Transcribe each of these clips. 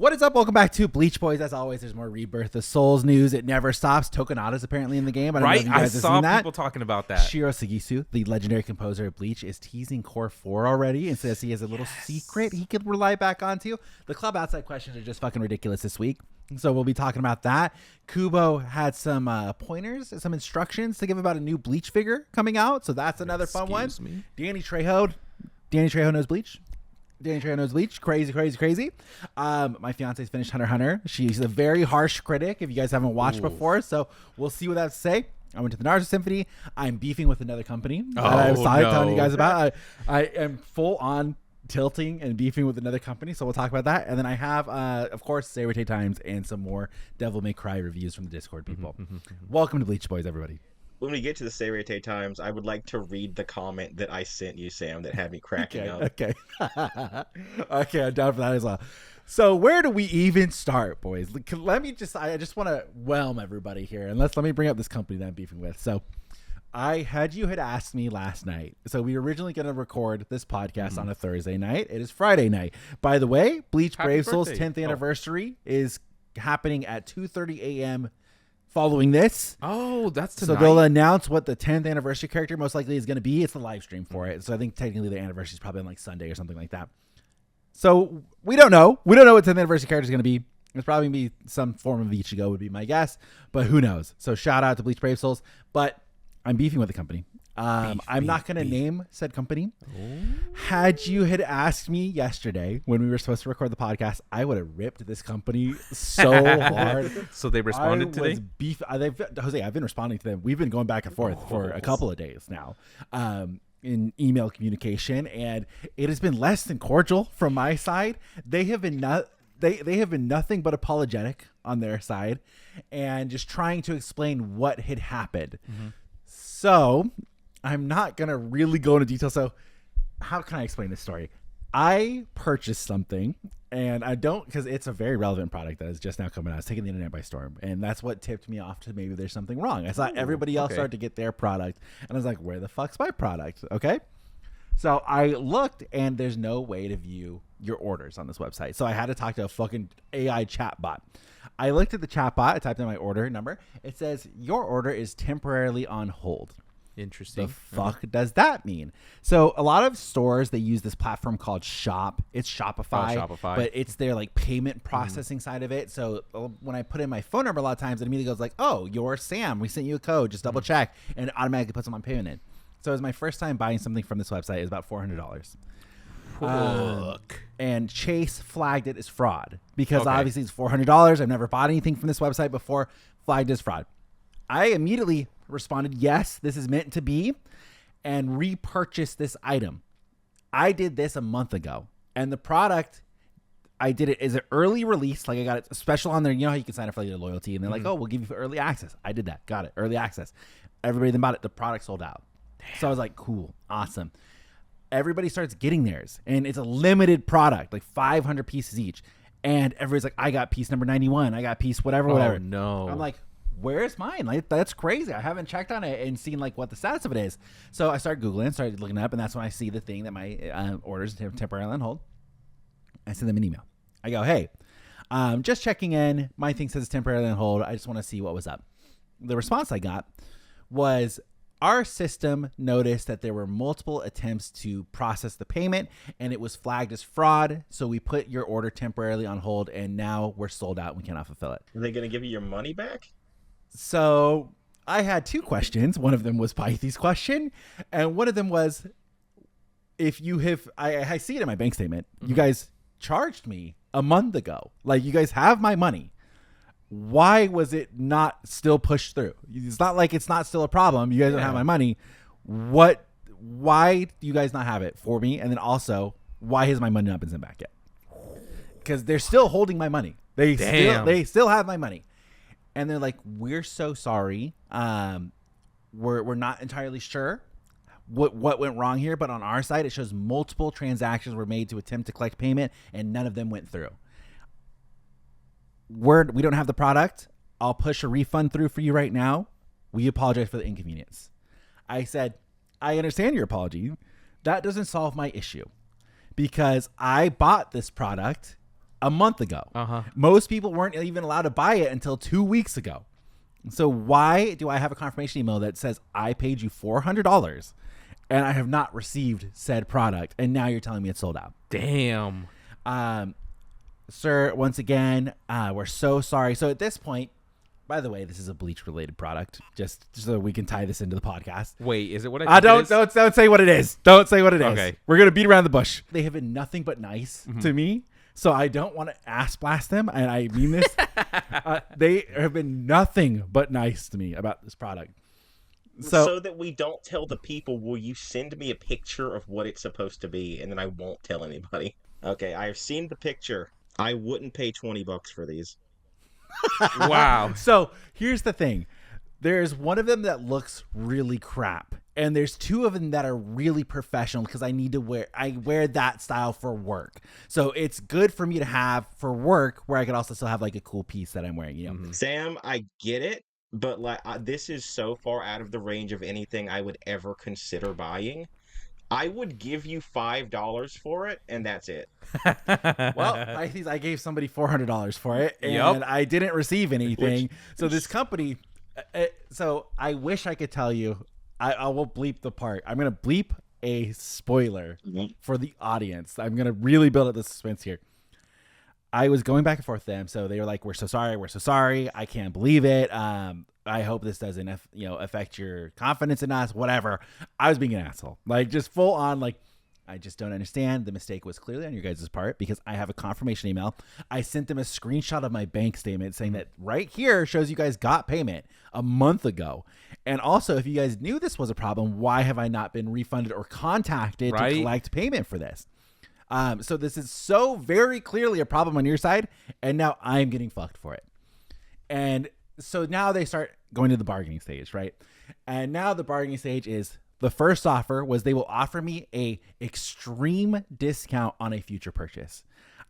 What is up? Welcome back to Bleach Boys. As always, there's more Rebirth of Souls news. It never stops. Tokinada's apparently in the game. I don't know if you guys have saw seen that. people talking about that. Shiro Sagisu, the legendary composer of Bleach, is teasing Cour 4 already and says he has a little secret he could rely back onto. The Klub Outside questions are just fucking ridiculous this week. So we'll be talking about that. Kubo had some pointers, some instructions to give about a new Bleach figure coming out. So that's another fun one. Danny Trejo knows Bleach. Danny Trejo knows Bleach. Crazy. My fiance's finished Hunter x Hunter. She's a very harsh critic if you guys haven't watched before. So we'll see what that has to say. I went to the Naruto Symphony. I'm beefing with another company that I was telling you guys about. I am full on tilting and beefing with another company. So we'll talk about that. And then I have, of course, Seireitei Times and some more Devil May Cry reviews from the Discord people. Welcome to Bleach Boys, everybody. When we get to the Seireitei Times, I would like to read the comment that I sent you, Sam, that had me cracking up. Okay. Okay, I'm down for that as well. So where do we even start, boys? I just want to whelm everybody here. And let me bring up this company that I'm beefing with. So you had asked me last night. So we were originally going to record this podcast on a Thursday night. It is Friday night. By the way, Bleach Brave Souls 10th anniversary is happening at 2:30 a.m. following this. Oh, that's tonight. So they'll announce what the 10th anniversary character most likely is going to be. It's the live stream for it. So I think technically the anniversary is probably on like Sunday or something like that. So we don't know. We don't know what 10th anniversary character is going to be. It's probably going to be some form of Ichigo would be my guess. But who knows? So shout out to Bleach Brave Souls. But I'm beefing with the company. I'm not going to name said company. Had you had asked me yesterday when we were supposed to record the podcast, I would have ripped this company so hard. So they responded today? Jose, I've been responding to them. We've been going back and forth for a couple of days now in email communication, and it has been less than cordial from my side. They have been they have been nothing but apologetic on their side and just trying to explain what had happened. So I'm not going to really go into detail. So how can I explain this story? I purchased something, and I don't, because it's a very relevant product that is just now coming out. It's taking the internet by storm. And that's what tipped me off to maybe there's something wrong. I saw everybody else start to get their product. And I was like, where the fuck's my product? Okay. So I looked, and there's no way to view your orders on this website. So I had to talk to a fucking AI chat bot. I looked at the chat bot. I typed in my order number. It says, your order is temporarily on hold. Interesting. The fuck does that mean? So a lot of stores, they use this platform called Shop. It's Shopify, but it's their like payment processing side of it. So when I put in my phone number, a lot of times it immediately goes like, oh, you're Sam. We sent you a code. Just double check. And it automatically puts them on payment in. So it was my first time buying something from this website. It was about $400. And Chase flagged it as fraud because obviously it's $400. I've never bought anything from this website before. Flagged as fraud. I immediately responded, yes, this is meant to be, and repurchased this item. I did this a month ago, and the product, I did it as an early release. Like I got it special on there. You know how you can sign up for your loyalty, and they're like, oh, we'll give you early access. I did that. Got it. Early access. Everybody then bought it. The product sold out. Damn. So I was like, cool. Awesome. Everybody starts getting theirs, and it's a limited product, like 500 pieces each. And everybody's like, I got piece number 91. I got piece whatever. Oh, no. I'm like, where's mine? Like, that's crazy. I haven't checked on it and seen like what the status of it is. So I started Googling, started looking up, and that's when I see the thing that my orders temporarily on hold. I send them an email. I go, hey, just checking in. My thing says it's temporarily on hold. I just want to see what was up. The response I got was, our system noticed that there were multiple attempts to process the payment, and it was flagged as fraud. So we put your order temporarily on hold, and now we're sold out and we cannot fulfill it. Are they going to give you your money back? So I had two questions. One of them was Pithes' question, and one of them was, if you have, I see it in my bank statement. You guys charged me a month ago. Like, you guys have my money. Why was it not still pushed through? It's not like it's not still a problem. You guys don't have my money. Why do you guys not have it for me? And then also, why has my money not been sent back yet? Because they're still holding my money. They still have my money. And they're like, we're so sorry. We're not entirely sure what went wrong here, but on our side, it shows multiple transactions were made to attempt to collect payment, and none of them went through. We don't have the product. I'll push a refund through for you right now. We apologize for the inconvenience. I said, I understand your apology. That doesn't solve my issue because I bought this product a month ago. Most people weren't even allowed to buy it until 2 weeks ago. So why do I have a confirmation email that says I paid you $400 and I have not received said product, and now you're telling me it's sold out? Damn. Sir, once again, we're so sorry. So at this point, by the way, this is a Bleach related product, just so we can tie this into the podcast. Wait, is it what I think it is? Don't say what it is. Don't say what it is. Okay. We're going to beat around the bush. They have been nothing but nice to me, so I don't want to ass blast them, and I mean this. They have been nothing but nice to me about this product. So that we don't tell the people, will you send me a picture of what it's supposed to be, and then I won't tell anybody? Okay, I have seen the picture. I wouldn't pay $20 for these. Wow. So here's the thing. There's one of them that looks really crap, and there's two of them that are really professional because I wear that style for work. So it's good for me to have for work where I could also still have like a cool piece that I'm wearing, you know. Sam, I get it, but like this is so far out of the range of anything I would ever consider buying. I would give you $5 for it, and that's it. Well, I gave somebody $400 for it, and I didn't receive anything. So this company, so I wish I could tell you. I will bleep the part. I'm going to bleep a spoiler for the audience. I'm going to really build up the suspense here. I was going back and forth with them, so they were like, "We're so sorry. I can't believe it. I hope this doesn't, affect your confidence in us. Whatever." I was being an asshole, like just full on, like I just don't understand. The mistake was clearly on your guys' part because I have a confirmation email. I sent them a screenshot of my bank statement saying that right here shows you guys got payment a month ago. And also, if you guys knew this was a problem, why have I not been refunded or contacted to collect payment for this? So this is so very clearly a problem on your side, and now I'm getting fucked for it. And so now they start going to the bargaining stage, right? And now the bargaining stage is the first offer was they will offer me a extreme discount on a future purchase.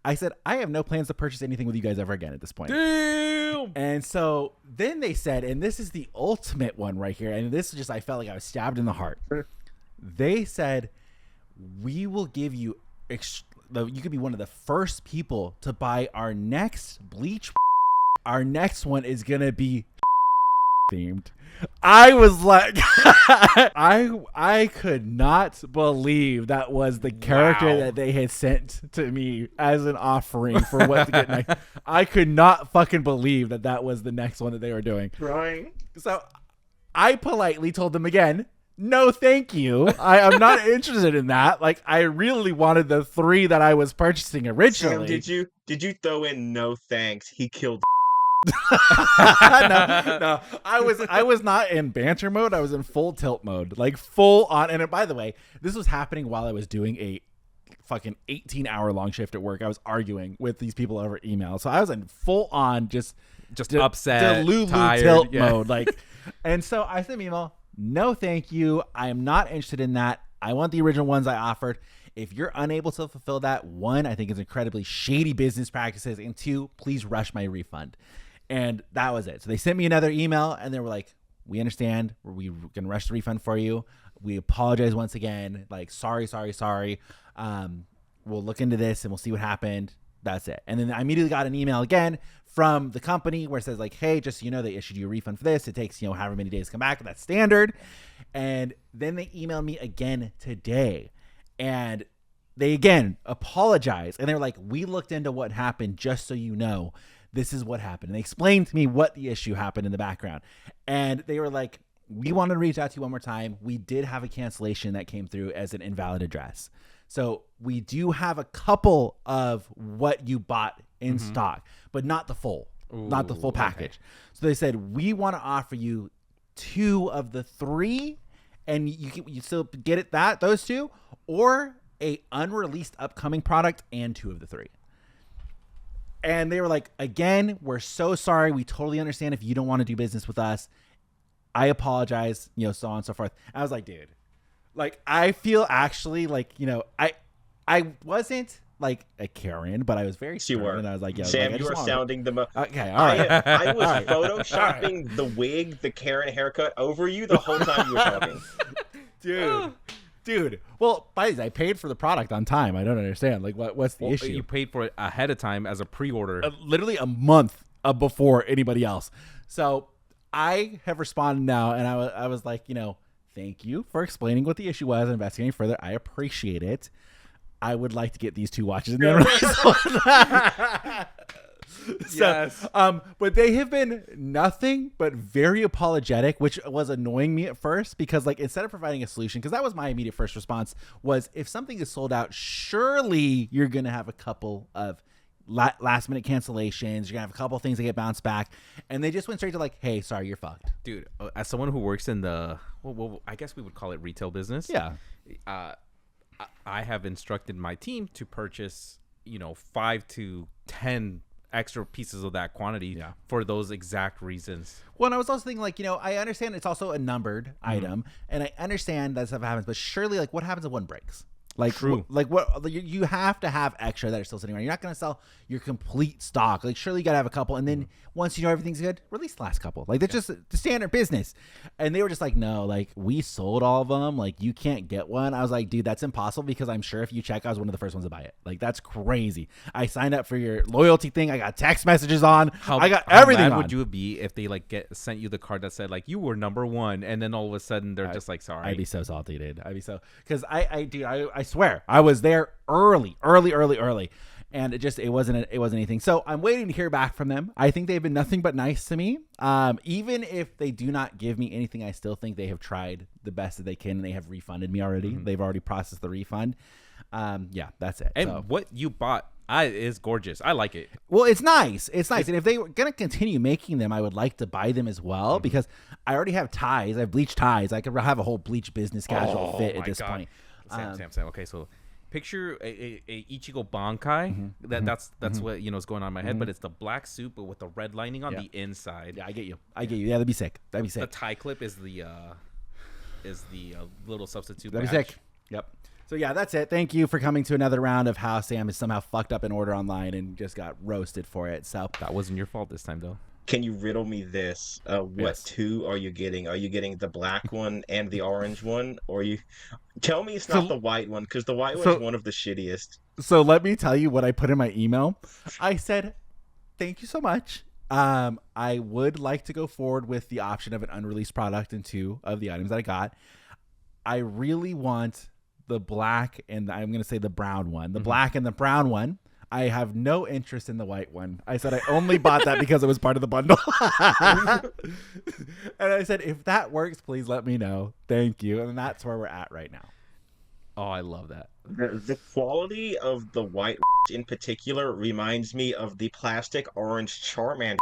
I said, I have no plans to purchase anything with you guys ever again at this point. Damn. And so then they said, and this is the ultimate one right here, and this is just, I felt like I was stabbed in the heart. They said, we will give you, you could be one of the first people to buy our next Bleach. Our next one is going to be themed. I was like, I could not believe that was the character that they had sent to me as an offering for what to get next. I could not fucking believe that was the next one that they were doing. Right. So I politely told them again, no, thank you. I'm not interested in that. Like, I really wanted the 3 that I was purchasing originally. Sam, did you throw in no thanks? He killed. No, I was not in banter mode. I was in full tilt mode, like full on. And by the way, this was happening while I was doing a fucking 18-hour long shift at work. I was arguing with these people over email, so I was in full on just upset, Delulu tired, tilt mode, like. And so I sent an email. No, thank you. I am not interested in that. I want the original ones I offered. If you're unable to fulfill that, 1, I think it's incredibly shady business practices, and 2, please rush my refund. And that was it. So they sent me another email, and they were like, we understand. We can rush the refund for you. We apologize once again. Like, sorry. We'll look into this, and we'll see what happened. That's it. And then I immediately got an email again from the company where it says, like, hey, just so you know, they issued you a refund for this. It takes, however many days to come back. That's standard. And then they emailed me again today. And they, again, apologized. And they were like, we looked into what happened just so you know. This is what happened. And they explained to me what the issue happened in the background. And they were like, we wanted to reach out to you one more time. We did have a cancellation that came through as an invalid address. So we do have a couple of what you bought in stock, but not the full, not the full package. Okay. So they said, we want to offer you 2 of the 3, and you still get it, those 2, or a unreleased upcoming product and 2 of the 3. And they were like, again, we're so sorry. We totally understand if you don't want to do business with us. I apologize, so on and so forth. And I was like, dude, like, I feel actually like, I wasn't like a Karen, but I was very stern. And I was like, yeah, Sam, like, you are sounding the most. Okay, all right. I was photoshopping the wig, the Karen haircut over you the whole time you were talking. Dude. Dude, well, I paid for the product on time. I don't understand. Like, what's the issue? You paid for it ahead of time as a pre-order. Literally a month before anybody else. So I have responded now, and I was like, thank you for explaining what the issue was and investigating further. I appreciate it. I would like to get these 2 watches in the unreleased one. Yes. But they have been nothing but very apologetic, which was annoying me at first because, like, instead of providing a solution, because that was my immediate first response, was if something is sold out, surely you're going to have a couple of last minute cancellations. You're going to have a couple of things that get bounced back. And they just went straight to like, hey, sorry, you're fucked. Dude, as someone who works in the, well, I guess we would call it retail business. Yeah. I have instructed my team to purchase, 5 to 10 extra pieces of that quantity for those exact reasons. Well, and I was also thinking, like, I understand it's also a numbered item, and I understand that stuff happens, but surely, like, what happens if one breaks? Like, true. You have to have extra that are still sitting around. You're not going to sell your complete stock. Like, surely you got to have a couple, and then once you know everything's good, release the last couple. Like, that's just the standard business. And they were just like, no, like, we sold all of them. Like, you can't get one. I was like, dude, that's impossible because I'm sure if you check, I was one of the first ones to buy it. Like, that's crazy. I signed up for your loyalty thing. I got text messages on. I got everything on. How mad would you be if they like sent you the card that said like you were number 1, and then all of a sudden they're just like, sorry? I'd be so salty, dude. I'd be so, because I swear I was there early, and it wasn't anything. So I'm waiting to hear back from them. I think they've been nothing but nice to me. Even if they do not give me anything, I still think they have tried the best that they can, and they have refunded me already. They've already processed the refund. Yeah, that's it. And what you bought is gorgeous. I like it. Well, it's nice. And if they were going to continue making them, I would like to buy them as well because I already have ties. I have Bleach ties. I could have a whole Bleach business casual fit at this point. Sam. Okay, so picture a Ichigo Bankai. That's what is going on in my head. But it's the black suit, but with the red lining on the inside. Yeah, I get you. Yeah, that'd be sick. The tie clip is the little substitute. That'd be sick. Yep. So yeah, that's it. Thank you for coming to another round of how Sam is somehow fucked up an order online and just got roasted for it. So that wasn't your fault this time, though. Can you riddle me this? What 2 are you getting? Are you getting the black one and the orange one? Or you tell me it's not the white one, because the white one is one of the shittiest. So let me tell you what I put in my email. I said, thank you so much. I would like to go forward with the option of an unreleased product in 2 of the items that I got. I really want the black and I'm going to say the brown one. The black and the brown one. I have no interest in the white one. I said I only bought that because it was part of the bundle. And I said, if that works, please let me know. Thank you. And that's where we're at right now. Oh, I love that. The quality of the white in particular reminds me of the plastic orange Charmander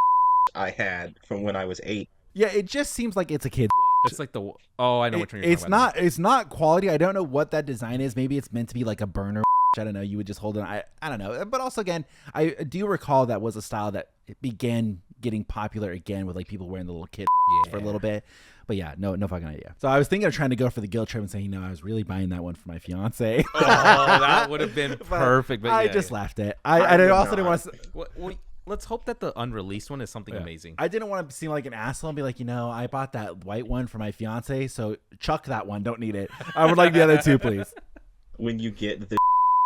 I had from when I was 8. Yeah, it just seems like it's a kid's. It's like I know what you're talking about. It's not quality. I don't know what that design is. Maybe it's meant to be like a burner. I don't know. You would just hold it. I don't know. But also, again, I do recall that was a style that began getting popular again with like people wearing the little kid for a little bit. But yeah, no fucking idea. So I was thinking of trying to go for the guild trip and saying, I was really buying that one for my fiance. Oh, that would have been perfect. But I just left it. I also didn't want to. Well, let's hope that the unreleased one is something amazing. I didn't want to seem like an asshole and be like, I bought that white one for my fiance, so chuck that one. Don't need it. I would like the other 2, please. When you get the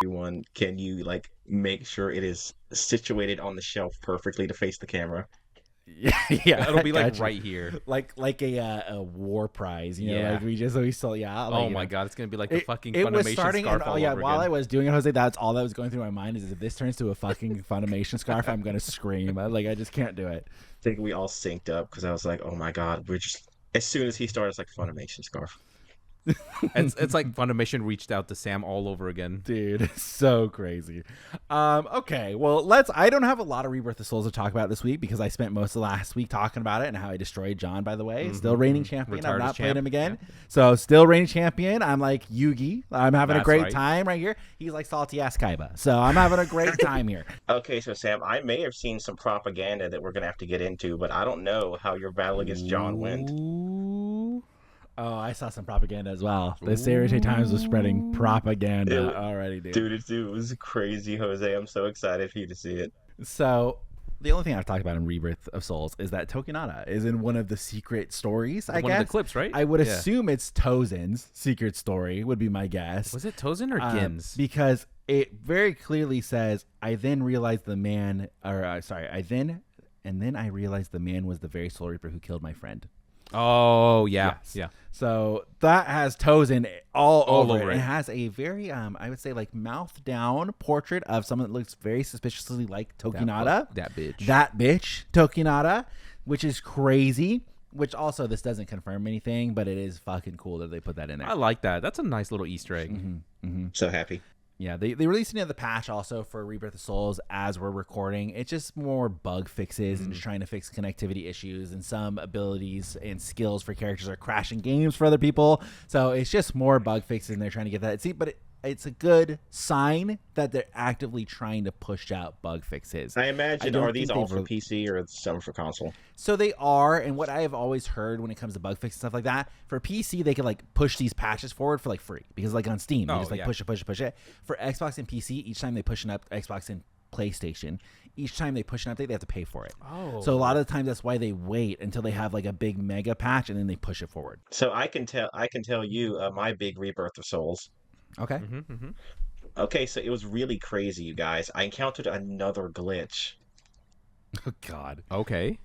one, can you like make sure it is situated on the shelf perfectly to face the camera? Yeah, it'll be like right here, like a war prize, like we saw. Oh my god, it's gonna be like the fucking Funimation was starting scarf. And, while I was doing it, Jose, that's all that was going through my mind is if this turns to a fucking Funimation scarf, I'm gonna scream. I just can't do it. I think we all synced up because I was like, oh my god, we're just as soon as he started, it's like Funimation scarf. It's like Funimation reached out to Sam all over again. Dude, it's so crazy. Okay, well, I don't have a lot of Rebirth of Souls to talk about this week because I spent most of last week talking about it and how I destroyed John, by the way. Still reigning champion. I've not played him again. Yeah. So still reigning champion. I'm like Yugi. I'm having a great time right here. He's like salty ass Kaiba. So I'm having a great time here. Okay, so Sam, I may have seen some propaganda that we're going to have to get into, but I don't know how your battle against John went. Oh, I saw some propaganda as well. The Seireitei Times was spreading propaganda already, dude. Dude, it was crazy, Jose. I'm so excited for you to see it. So, the only thing I've talked about in Rebirth of Souls is that Tokinada is in one of the secret stories. I guess one of the clips, right? I would assume it's Tozen's secret story. Would be my guess. Was it Tozen or Gin's? Because it very clearly says, "I then realized the man," or I realized the man was the very Soul Reaper who killed my friend. Oh yeah, Yes. yeah. So that has Tozen all over it. it. It has a very, I would say, like mouth down portrait of someone that looks very suspiciously like Tokinada. That bitch. That bitch, Tokinada, which is crazy. Which also, this doesn't confirm anything, but it is fucking cool that they put that in there. I like that. That's a nice little Easter egg. So happy. Yeah, they released another patch also for Rebirth of Souls as we're recording. It's just more bug fixes and just trying to fix connectivity issues, and some abilities and skills for characters are crashing games for other people. So it's just more bug fixes, and they're trying to get that. See, but it's a good sign that they're actively trying to push out bug fixes. I imagine, don't are these think all they've for PC or some for console? So they are, and what I have always heard when it comes to bug fixes and stuff like that, for PC they can like push these patches forward for like free, because like on Steam they just like push it. For Xbox and PC, each time they push an up Xbox and PlayStation, each time they push an update they have to pay for it. So a lot of the times that's why they wait until they have like a big mega patch and then they push it forward. So I can tell you my big Rebirth of Souls. Okay. Okay, so it was really crazy, you guys. I encountered another glitch. Oh God. Okay.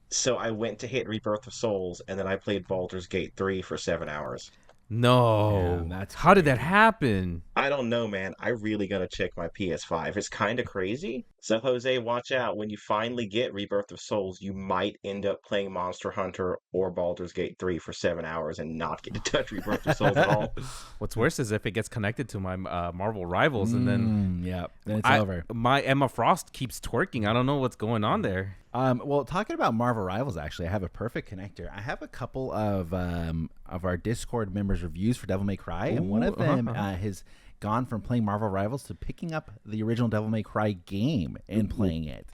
So I went to hit Rebirth of Souls, and then I played Baldur's Gate 3 for 7 hours. No. Yeah, that's How did that happen? I don't know, man. I really gotta check my PS5. It's kind of crazy. So, Jose, watch out. When you finally get Rebirth of Souls, you might end up playing Monster Hunter or Baldur's Gate 3 for 7 hours and not get to touch Rebirth of Souls at all. What's worse is if it gets connected to my Marvel rivals, and then then it's over. My Emma Frost keeps twerking. I don't know what's going on there. Well, talking about Marvel Rivals, actually, I have a perfect connector. I have a couple of our Discord members' reviews for Devil May Cry, and one of them has gone from playing Marvel Rivals to picking up the original Devil May Cry game and playing it.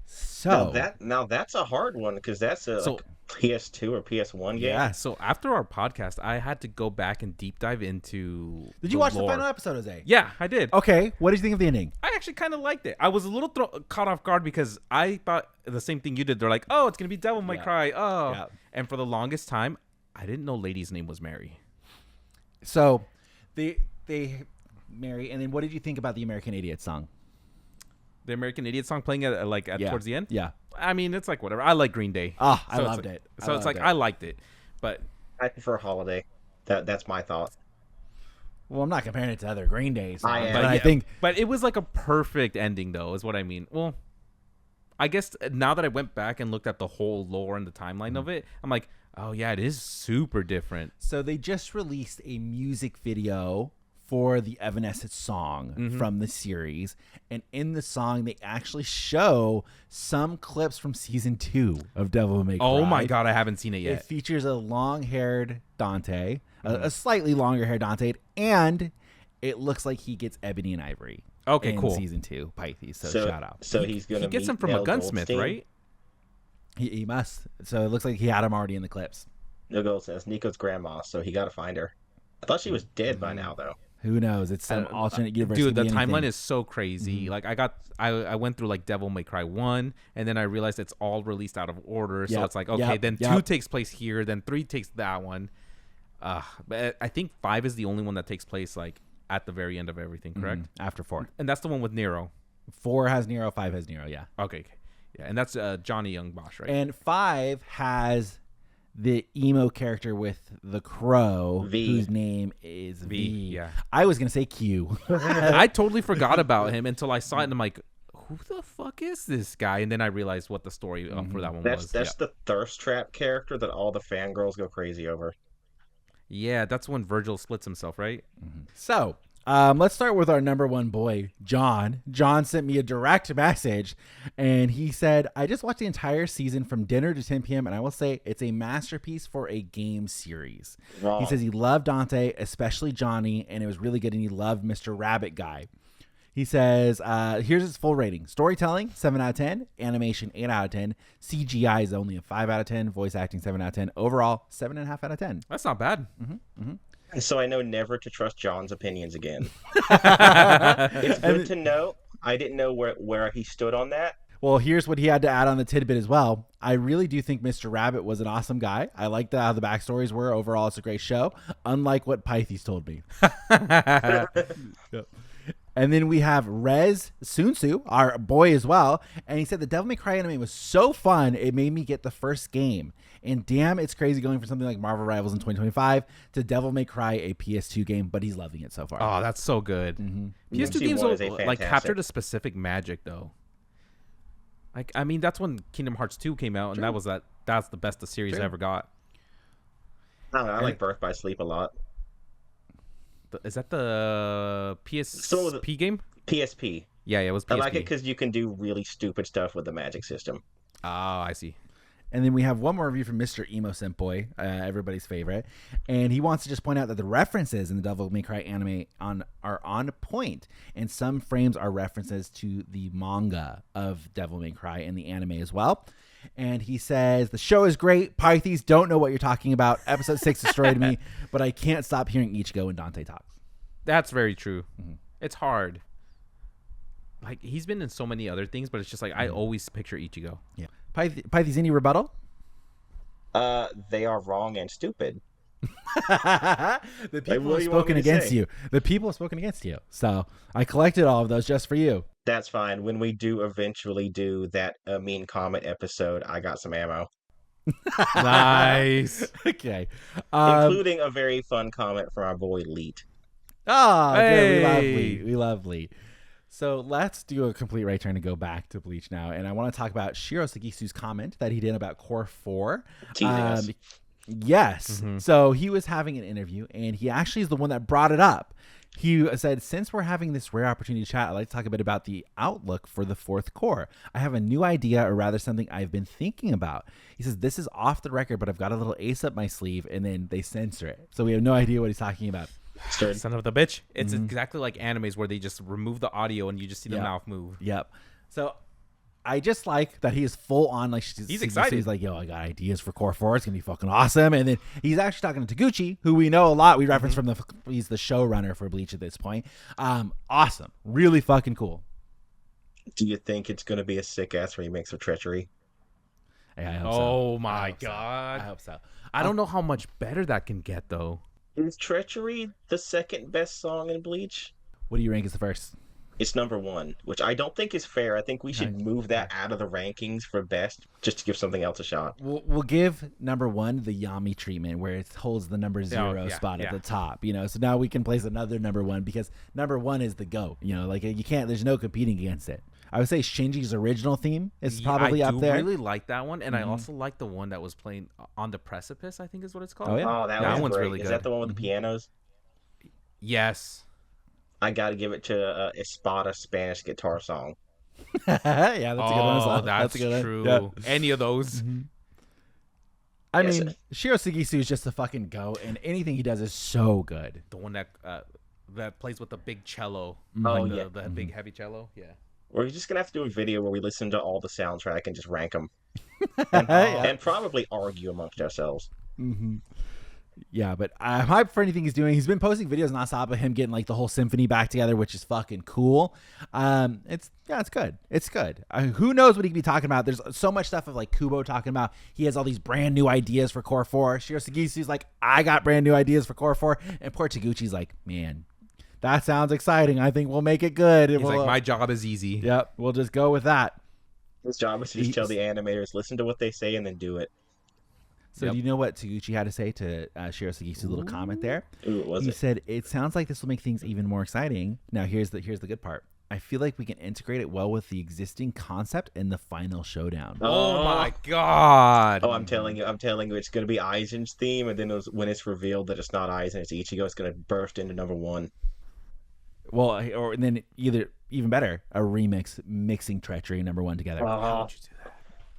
So now that's a hard one, because that's a like PS2 or PS1 game. Yeah. So after our podcast, I had to go back and deep dive into. Did you watch the final episode, Jose? Yeah, I did. Okay. What did you think of the ending? I actually kind of liked it. I was a little caught off guard because I thought the same thing you did. They're like, "Oh, it's gonna be Devil May Cry." Oh, Yeah. And for the longest time, I didn't know Lady's name was Mary. So they marry, and then what did you think about the American Idiot song? The American Idiot song playing at towards the end. Yeah. I mean, it's like whatever. I like Green Day. I So loved it. So it's like I liked it, but I prefer Holiday. That's my thought. Well, I'm not comparing it to other Green Day songs, I am. but yeah, I think but it was like a perfect ending, though, is what I mean. Well, I guess now that I went back and looked at the whole lore and the timeline of it, I'm like, oh yeah, it is super different. so. They just released a music video for the Evanescence song from the series, and in the song they actually show some clips from season 2 of Devil May Cry. Oh my god, I haven't seen it It yet. features a long-haired Dante, a slightly longer-haired Dante, and it looks like he gets Ebony and Ivory. Okay, in cool. Season 2, Pithes. So shout out. So he's gonna He gets meet them from Nell a gunsmith, Goldstein. right? He must. So it looks like he had him already in the clips. No Gold says Nico's grandma, so he got to find her. I thought she was dead by now, though. Who knows? It's some alternate universe. Dude, the Could be timeline anything. is so crazy. Like I went through like Devil May Cry 1, and then I realized it's all released out of order. So Yep, it's like, okay, then 2 yep. takes place here, then 3 takes that one. But I think 5 is the only one that takes place like at the very end of everything, correct? after 4. And that's the one with Nero. 4 has Nero, 5 has Nero, yeah. Okay. Yeah, and that's Johnny Young Bosch, right? And 5 has the emo character with the crow, V. whose name is V. yeah. I was gonna say Q. I totally forgot about him until I saw it, and I'm like, who the fuck is this guy? And then I realized what the story for that one was. That's the thirst trap character that all the fangirls go crazy over. Yeah, that's when Virgil splits himself, right? So, let's start with our number one boy, John. John sent me a direct message, and he said, I just watched the entire season from dinner to 10 p.m., and I will say it's a masterpiece for a game series. Wrong. He says he loved Dante, especially Johnny, and it was really good, and he loved Mr. Rabbit Guy. He says, here's his full rating. Storytelling, 7 out of 10. Animation, 8 out of 10. CGI is only a 5 out of 10. Voice acting, 7 out of 10. Overall, 7.5 out of 10. That's not bad. So I know never to trust John's opinions again. It's good to know. I didn't know where he stood on that. Well, here's what he had to add on the tidbit as well. I really do think Mr. Rabbit was an awesome guy. I liked how the backstories were. Overall, it's a great show, unlike what Pithes told me. Yep. And then we have Rez Sunsu, our boy as well. And he said the Devil May Cry anime was so fun, it made me get the first game. And damn, it's crazy going from something like Marvel Rivals in 2025 to Devil May Cry, a PS2 game, but he's loving it so far. Oh, that's so good. PS2 games like captured a specific magic though. Like, I mean, that's when Kingdom Hearts 2 came out, and that's the best the series ever got. I don't know, I like Birth by Sleep a lot. Is that the PSP game? PSP. Yeah, it was PSP. I like it because you can do really stupid stuff with the magic system. Oh, I see. And then we have one more review from Mr. Emo Senpoi, everybody's favorite. And he wants to just point out that the references in the Devil May Cry anime are on point. And some frames are references to the manga of Devil May Cry and the anime as well. And he says, the show is great. Pythes don't know what you're talking about. Episode 6 destroyed me, but I can't stop hearing Ichigo and Dante talks. That's very true. It's hard. Like, he's been in so many other things, but it's just like, I always picture Ichigo. Yeah. Pythes, any rebuttal? They are wrong and stupid. The people have spoken against you. The people have spoken against you. So I collected all of those just for you. That's fine. When we do eventually do that mean comment episode, I got some ammo. Nice. Okay. Including a very fun comment from our boy Leet. Oh, hey. Good. We love Leet. So let's do a complete right turn and go back to Bleach now. And I want to talk about Shiro Sagisu's comment that he did about Cour 4. Teasing us. Yes. So he was having an interview, and he actually is the one that brought it up. He said, since we're having this rare opportunity to chat, I'd like to talk a bit about the outlook for the 4th Cour. I have a new idea, or rather something I've been thinking about. He says, this is off the record, but I've got a little ace up my sleeve, and then they censor it. So we have no idea what he's talking about. Son of the bitch. It's exactly like animes where they just remove the audio and you just see the mouth move. Yep. So I just like that he is full on, like, he's excited. He's like, yo, I got ideas for Cour 4. It's going to be fucking awesome. And then he's actually talking to Taguchi, who we know a lot. We reference from he's the showrunner for Bleach at this point. Awesome. Really fucking cool. Do you think it's going to be a sick ass remix of Treachery? Yeah, I hope so. My God. I hope so. I don't know how much better that can get, though. Is Treachery the second best song in Bleach? What do you rank as the first? It's number 1, which I don't think is fair. I think we should move that out of the rankings for best, just to give something else a shot. We'll give number 1 the Yami treatment, where it holds the number 0 spot at the top. You know, so now we can place another number 1 because number 1 is the GOAT. You know, like you can't. There's no competing against it. I would say Shinji's original theme is probably up there. I really like that one, and I also like the one that was playing on the Precipice, I think is what it's called. Oh, yeah. Oh, that one's great. Really good. Is that the one with the pianos? Yes. I got to give it to Espada Spanish guitar song. Yeah, that's a good one as well. That's a good true. One. Yeah. Any of those. I mean, Shiro Sagisu is just a fucking GOAT, and anything he does is so good. The one that plays with the big cello. Oh, like the big heavy cello. Yeah. We're just going to have to do a video where we listen to all the soundtrack and just rank them. and probably argue amongst ourselves. Yeah, but I'm hyped for anything he's doing. He's been posting videos nonstop of him getting like the whole symphony back together, which is fucking cool. It's good. It's good. Who knows what he could be talking about? There's so much stuff of like Kubo talking about. He has all these brand new ideas for Cour 4. Shiro Sagisu's like, I got brand new ideas for Cour 4. And poor Taguchi's like, man, that sounds exciting. I think we'll make it good. He's like, my job is easy. Yep, we'll just go with that. His job is to just tell the animators, listen to what they say and then do it. So do you know what Taguchi had to say to Shiro Sagisu's little comment there? Ooh, he said, it sounds like this will make things even more exciting. Now, here's the good part. I feel like we can integrate it well with the existing concept in the final showdown. Oh my God. Oh, I'm telling you, it's going to be Aizen's theme, and then when it's revealed that it's not Aizen, it's Ichigo, it's going to burst into number 1. Well, and then even better, a remix mixing Treachery and number 1 together. How would you do that?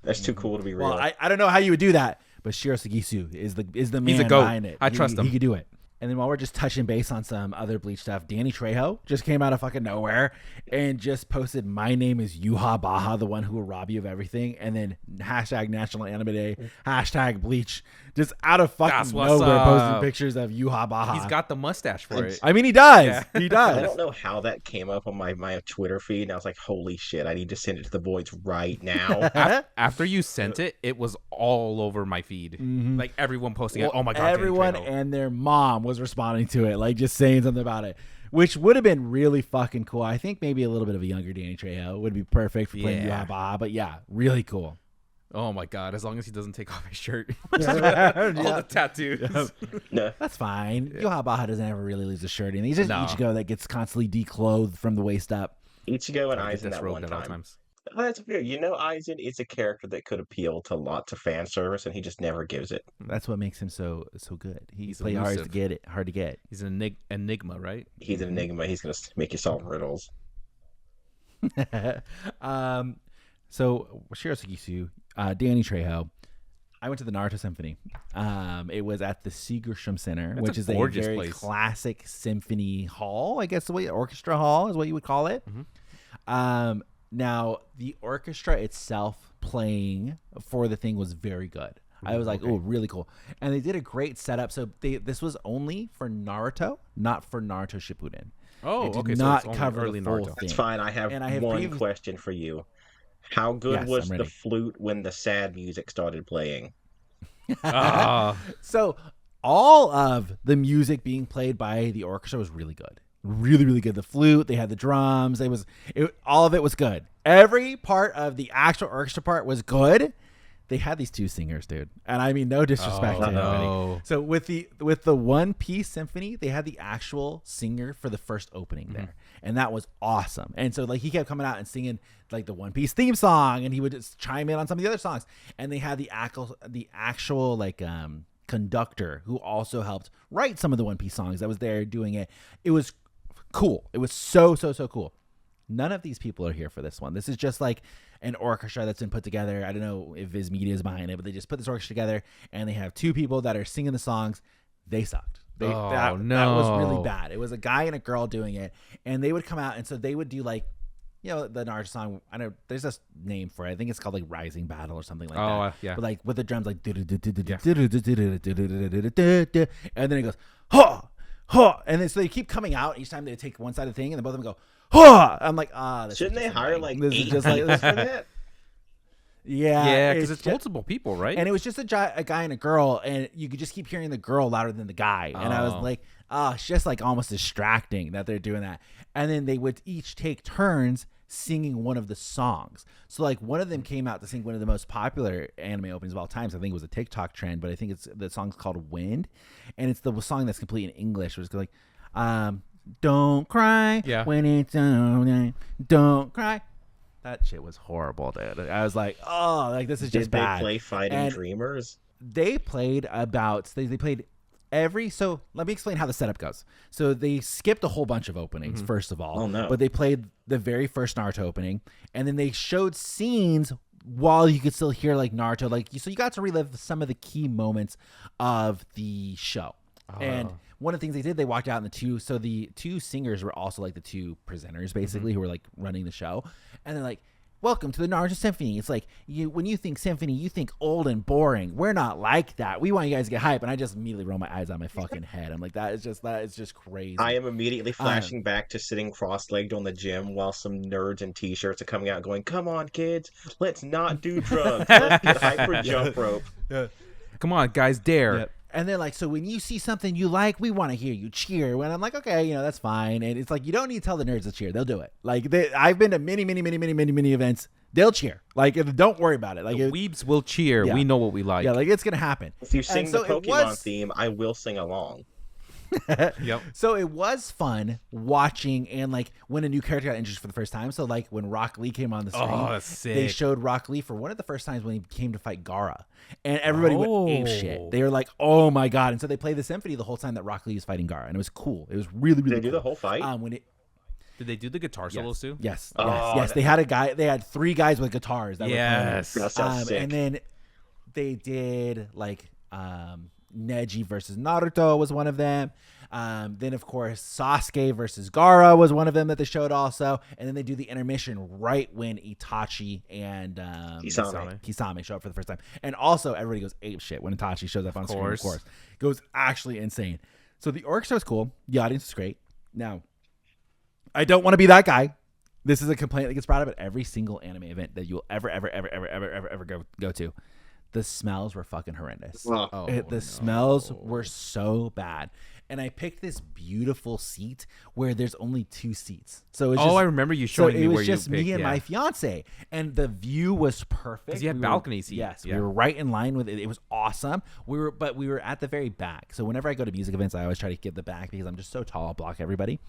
That's too cool to be real. Well, I don't know how you would do that, but Shiro Sagisu is the man He's a GOAT. behind it. I trust him. He could do it. And then while we're just touching base on some other Bleach stuff, Danny Trejo just came out of fucking nowhere and just posted, "My name is Yuha Baha, the one who will rob you of everything." And then hashtag National Anime Day, hashtag Bleach, just out of fucking nowhere posting pictures of Yuha Baha. He's got the mustache for it. I mean, he does. Yeah. He does. I don't know how that came up on my Twitter feed, and I was like, holy shit, I need to send it to the boys right now. After you sent it, it was all over my feed. Mm-hmm. Like everyone posting it. Oh my god! Everyone and their mom was responding to it, like just saying something about it, which would have been really fucking cool. I think maybe a little bit of a younger Danny Trejo would be perfect for playing Yuha Baha, but yeah, really cool. Oh my god! As long as he doesn't take off his shirt, all the tattoos. No, that's fine. Yuha Baha doesn't ever really lose a shirt, and he's just Ichigo that gets constantly declothed from the waist up. Ichigo and Aizen that one time. Oh, that's weird. You know, Aizen is a character that could appeal to lots of fan service, and he just never gives it. That's what makes him so good. He's play hard to get. He's an enigma, right? He's an enigma. He's gonna make you solve riddles. So Shiro Sagisu, Danny Trejo. I went to the Naruto Symphony. It was at the Segerstrom Center, which is a very place. Classic symphony hall. I guess the way orchestra hall is what you would call it. Mm-hmm. Now, the orchestra itself playing for the thing was very good. I was like, oh, really cool. And they did a great setup. So this was only for Naruto, not for Naruto Shippuden. Oh, it did not cover early Naruto. That's fine. I have one question for you. How good was the flute when the sad music started playing? So all of the music being played by the orchestra was really good. Really, really good. The flute, they had the drums. All of it was good. Every part of the actual orchestra part was good. They had these two singers, dude, and I mean no disrespect to anybody. So with the One Piece Symphony, they had the actual singer for the first opening there, and that was awesome. And so like he kept coming out and singing like the One Piece theme song, and he would just chime in on some of the other songs. And they had the actual like conductor who also helped write some of the One Piece songs that was there doing it. It was cool. It was so cool. None of these people are here for this one. This is just like an orchestra that's been put together. I don't know if Viz Media is behind it, but they just put this orchestra together, and they have two people that are singing the songs. They sucked. That was really bad. It was a guy and a girl doing it, and they would come out, and so they would do like, you know, the Naruto song. I know there's a name for it. I think it's called like Rising Battle or something like that. Yeah. But like with the drums, like, and then it goes, ha, ha, and then so they keep coming out each time they take one side of the thing, and then both of them go, ha. I'm like, shouldn't they hire like this 8 is just like this for that? Yeah, because it's multiple people, right? And it was just a guy and a girl, and you could just keep hearing the girl louder than the guy. And I was like, it's just like almost distracting that they're doing that. And then they would each take turns singing one of the songs. So like one of them came out to sing one of the most popular anime openings of all time. So I think it was a TikTok trend, but I think the song's called Wind, and it's the song that's complete in English. It's like, don't cry when it's on. Don't cry. That shit was horrible, dude. I was like, oh, like this is just bad. Did they play Fighting Dreamers? They played they played so let me explain how the setup goes. So they skipped a whole bunch of openings, first of all. Oh, no. But they played the very first Naruto opening, and then they showed scenes while you could still hear like Naruto. Like so you got to relive some of the key moments of the show. And one of the things they did, they walked out in the two singers were also like the two presenters basically who were like running the show. And they're like, welcome to the Naruto Symphony. It's like, when you think symphony, you think old and boring. We're not like that. We want you guys to get hype. And I just immediately roll my eyes on my fucking head. I'm like, that is just crazy. I am immediately flashing back to sitting cross-legged on the gym while some nerds in t-shirts are coming out going, come on, kids, let's not do drugs. Let's get hyper jump rope. Come on, guys, dare. Yep. And they're like, so when you see something you like, we want to hear you cheer. When I'm like, okay, that's fine. And it's like, you don't need to tell the nerds to cheer. They'll do it. Like, I've been to many events. They'll cheer. Like, don't worry about it. Like, the Weebs will cheer. Yeah. We know what we like. Yeah, like, it's going to happen. If you sing the Pokemon theme, I will sing along. Yep. So it was fun watching, and like when a new character got introduced for the first time. So like when Rock Lee came on the screen, that's sick. They showed Rock Lee for one of the first times when he came to fight Gaara, and everybody went ape shit. They were like, "Oh my god!" And so they played the symphony the whole time that Rock Lee was fighting Gaara, and it was cool. It was really Did they cool. do the whole fight? Did they do the guitar solos too? Yes. They had They had 3 guys with guitars. That were playing. That sounds sick. And then they did like Neji versus Naruto was one of them. Then of course Sasuke versus Gaara was one of them that they showed also, and then they do the intermission right when Itachi and Kisame show up for the first time, and also everybody goes ape shit when Itachi shows up on screen. Of course, goes actually insane. So the orchestra was cool, the audience was great. Now, I don't want to be that guy. This is a complaint that gets brought up at every single anime event that you'll ever go to. The smells were fucking horrendous. The smells were so bad. And I picked this beautiful seat where there's only 2 seats. So it's I remember you showing me where you picked. It was just me and my fiance, and the view was perfect. Because you had balcony seats. Yes, we were right in line with it. It was awesome. We were at the very back. So whenever I go to music events, I always try to get the back because I'm just so tall, I'll block everybody.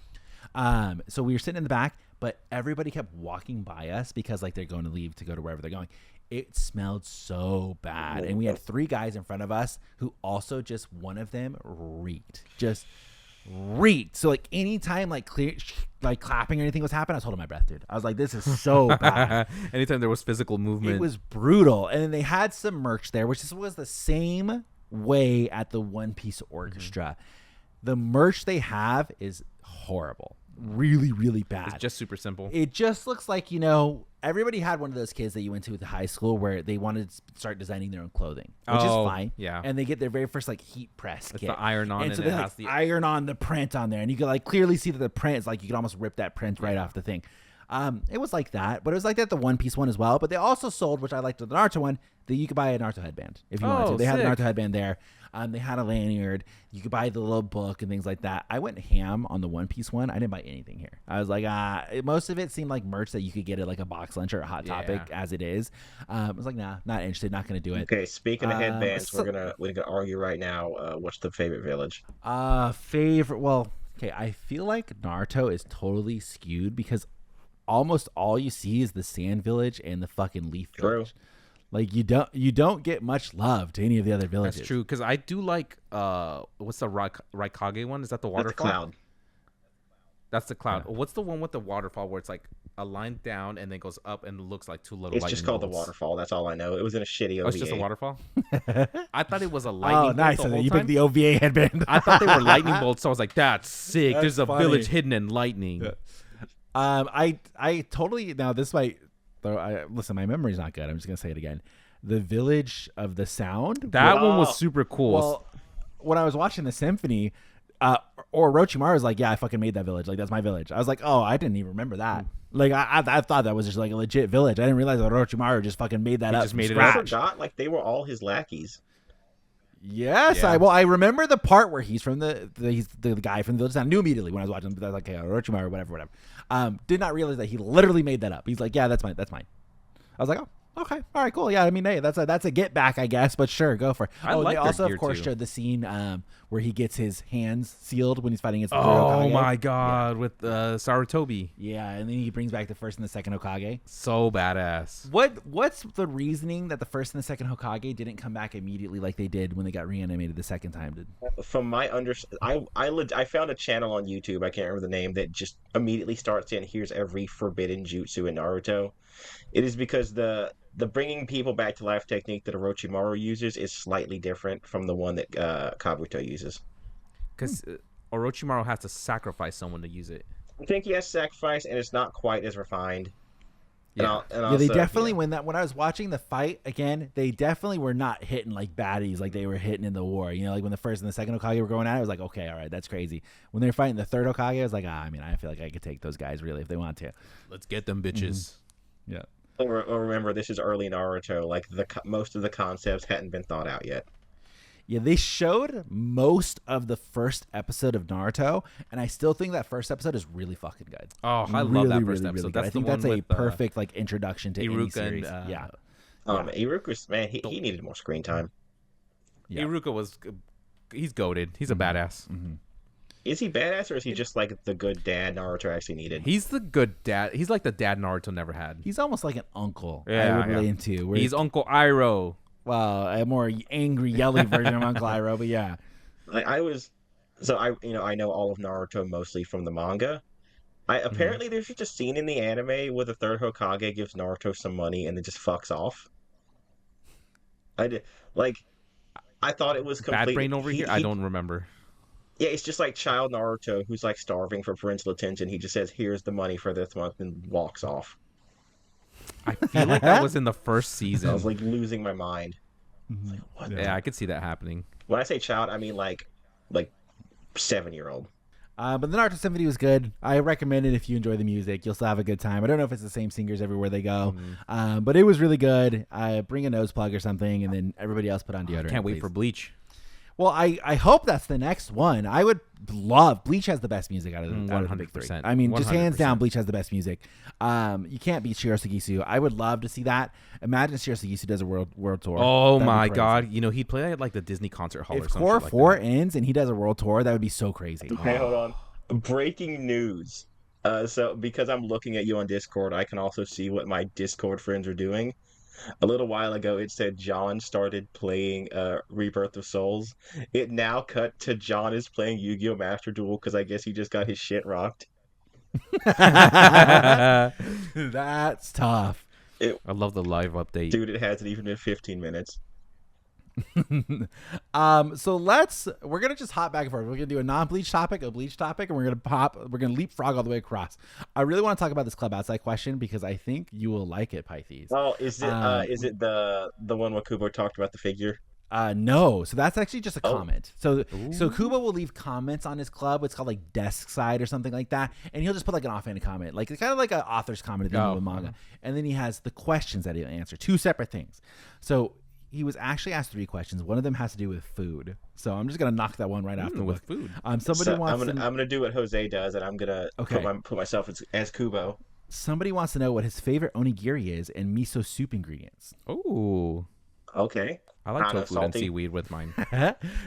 So we were sitting in the back, but everybody kept walking by us because like they're going to leave to go to wherever they're going. It smelled so bad. And we had 3 guys in front of us who also just one of them reeked. So like anytime like clapping or anything was happening, I was holding my breath, dude. I was like, this is so bad. Anytime there was physical movement. It was brutal. And then they had some merch there, which was the same way at the One Piece Orchestra. The merch they have is horrible. Really, really bad. It's just super simple. It just looks like, everybody had one of those kids that you went to at the high school where they wanted to start designing their own clothing, which is fine. Yeah. And they get their very first like heat press kit. The iron on, and so they like iron on the print on there, and you can like clearly see that the print is like you can almost rip that print right off the thing. It was like that, but it was like that the One Piece one as well. But they also sold, which I liked the Naruto one, that you could buy a Naruto headband if you wanted to. They had a Naruto headband there. They had a lanyard. You could buy the little book and things like that. I went ham on the One Piece one. I didn't buy anything here. I was like, most of it seemed like merch that you could get at like a box lunch or a Hot Topic as it is. I was like, nah, not interested. Not going to do it. Okay, speaking of headbands, we're gonna argue right now. What's the favorite village? Well, okay. I feel like Naruto is totally skewed because almost all you see is the Sand Village and the fucking Leaf Village. Like you don't get much love to any of the other villages. That's true, because I do like what's the Raikage one? Is that the waterfall? That's the cloud. That's the cloud. Yeah. What's the one with the waterfall where it's like a line down and then goes up and looks like 2 little? It's just called the waterfall. That's all I know. It was in a shitty OVA. Oh, it's just a waterfall. I thought it was a lightning. Oh, nice! Bolt the so you time. picked the OVA headband. I thought they were lightning bolts, so I was like, "That's sick." That's There's a funny. village hidden in lightning. Yeah. I totally now this might. Listen, my memory's not good. I'm just gonna say it again. The Village of the Sound. That one was super cool. Well, when I was watching the symphony, Orochimaru was like, "Yeah, I fucking made that village. Like that's my village." I was like, "Oh, I didn't even remember that." Like I thought that was just like a legit village. I didn't realize that Orochimaru just fucking made that up. Just made it I up. forgot, like they were all his lackeys. Yes, Yeah. I remember the part where he's from he's the guy from the village. I knew immediately when I was watching, but I was like, "Okay, Orochimaru, whatever." Did not realize that he literally made that up. He's like, "Yeah, that's mine. That's mine." I was like, "Oh, okay, all right, cool. Yeah, I mean, hey, that's a get back, I guess, but sure, go for it." I they like their also, gear, of course, too. showed the scene where he gets his hands sealed when he's fighting against the third Oh Hokage. my god, with Sarutobi. Yeah, and then he brings back the first and the second Hokage. So badass. What's the reasoning that the first and the second Hokage didn't come back immediately like they did when they got reanimated the second time? From my I found a channel on YouTube. I can't remember the name that just immediately starts in. Here's every forbidden jutsu in Naruto. It is because the bringing people back to life technique that Orochimaru uses is slightly different from the one that Kabuto uses. Because Orochimaru has to sacrifice someone to use it. I think he has sacrifice, and it's not quite as refined. Yeah, They definitely when I was watching the fight again, they definitely were not hitting like baddies like they were hitting in the war. You know, like when the first and the second Hokage were going at it, I was like, okay, all right, that's crazy. When they were fighting the third Hokage, I was like, I mean, I feel like I could take those guys really if they want to. Let's get them bitches. Yeah. Remember, this is early Naruto. Like most of the concepts hadn't been thought out yet. Yeah, they showed most of the first episode of Naruto, and I still think that first episode is really fucking good. Oh, I love that first really, episode. Really That's I think the that's one a with, perfect like introduction to any Iruka series. and, yeah. Iruka's man, he needed more screen time. Yeah. Iruka he's goated. He's a badass. Mm-hmm. Is he badass, or is he just like the good dad Naruto actually needed? He's the good dad. He's like the dad Naruto never had. He's almost like an uncle. Yeah, I would relate him to. Where He's Uncle Iroh. Well, a more angry, yelly version of Uncle Iroh, but yeah. I know all of Naruto mostly from the manga. Apparently there's just a scene in the anime where the third Hokage gives Naruto some money and then just fucks off. I thought it was complete. Bad brain over here. I don't remember. Yeah, it's just like child Naruto who's like starving for parental attention. He just says, "Here's the money for this month," and walks off. I feel like that was in the first season. I was like losing my mind. Like, what? Yeah, I could see that happening. When I say child, I mean like 7-year-old. But the Naruto Symphony was good. I recommend it if you enjoy the music. You'll still have a good time. I don't know if it's the same singers everywhere they go, but it was really good. Bring a nose plug or something, and then everybody else put on deodorant. Can't wait please. for Bleach. Well, I hope that's the next one. I would love. Bleach has the best music out of the big three. I mean, just hands down, Bleach has the best music. You can't beat Shiro Sagisu. I would love to see that. Imagine Shiro Sagisu does a world tour. Oh my god! You know, he'd play at like the Disney concert hall or something. If Cour 4 ends and he does a world tour, that would be so crazy. Okay, hold on. Breaking news. So because I'm looking at you on Discord, I can also see what my Discord friends are doing. A little while ago, it said John started playing Rebirth of Souls. It now cut to John is playing Yu-Gi-Oh! Master Duel because I guess he just got his shit rocked. That's tough. I love the live update. Dude, it hasn't even been 15 minutes. So we're gonna just hop back and forth. We're gonna do a non-Bleach topic, a Bleach topic, and we're gonna leapfrog all the way across. I really want to talk about this Klub Outside question because I think you will like it, Pithes. Oh, is it the one where Kubo talked about the figure? No, so that's actually just a comment. So Kubo will leave comments on his club. It's called like desk side or something like that, and he'll just put like an offhanded comment, like it's kind of like an author's comment at the end of a manga, and then he has the questions that he'll answer, 2 separate things. So he was actually asked 3 questions. One of them has to do with food. So I'm just gonna knock that one right after with food. I'm gonna do what Jose does, and I'm gonna put myself as Kubo. Somebody wants to know what his favorite onigiri is and miso soup ingredients. Oh, okay. I like tofu and seaweed with mine.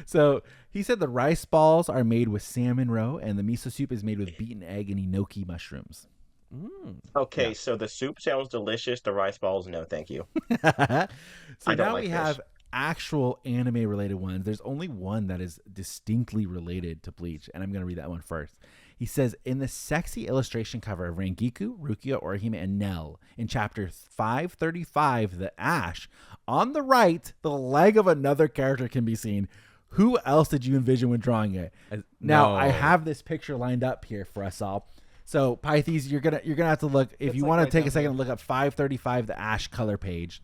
So he said the rice balls are made with salmon roe, and the miso soup is made with beaten egg and enoki mushrooms. Okay, so the soup sounds delicious. The rice balls, no, thank you. So now we have actual anime related ones. There's only one that is distinctly related to Bleach, and I'm going to read that one first. He says, in the sexy illustration cover of Rangiku, Rukia, Orihime, and Nell, in chapter 535, the Ash, on the right, the leg of another character can be seen. Who else did you envision when drawing it? Now, I have this picture lined up here for us all. So, Pithes, you're gonna have to look, if you want to take a second and look up 535, the Ash color page.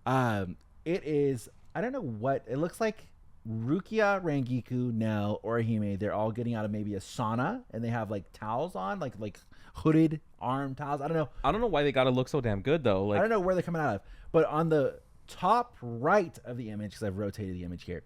It is, I don't know what, it looks like Rukia, Rangiku, Nell, Orihime, they're all getting out of maybe a sauna, and they have like towels on, like hooded arm towels. I don't know why they gotta look so damn good though. I don't know where they're coming out of. But on the top right of the image, because I've rotated the image here,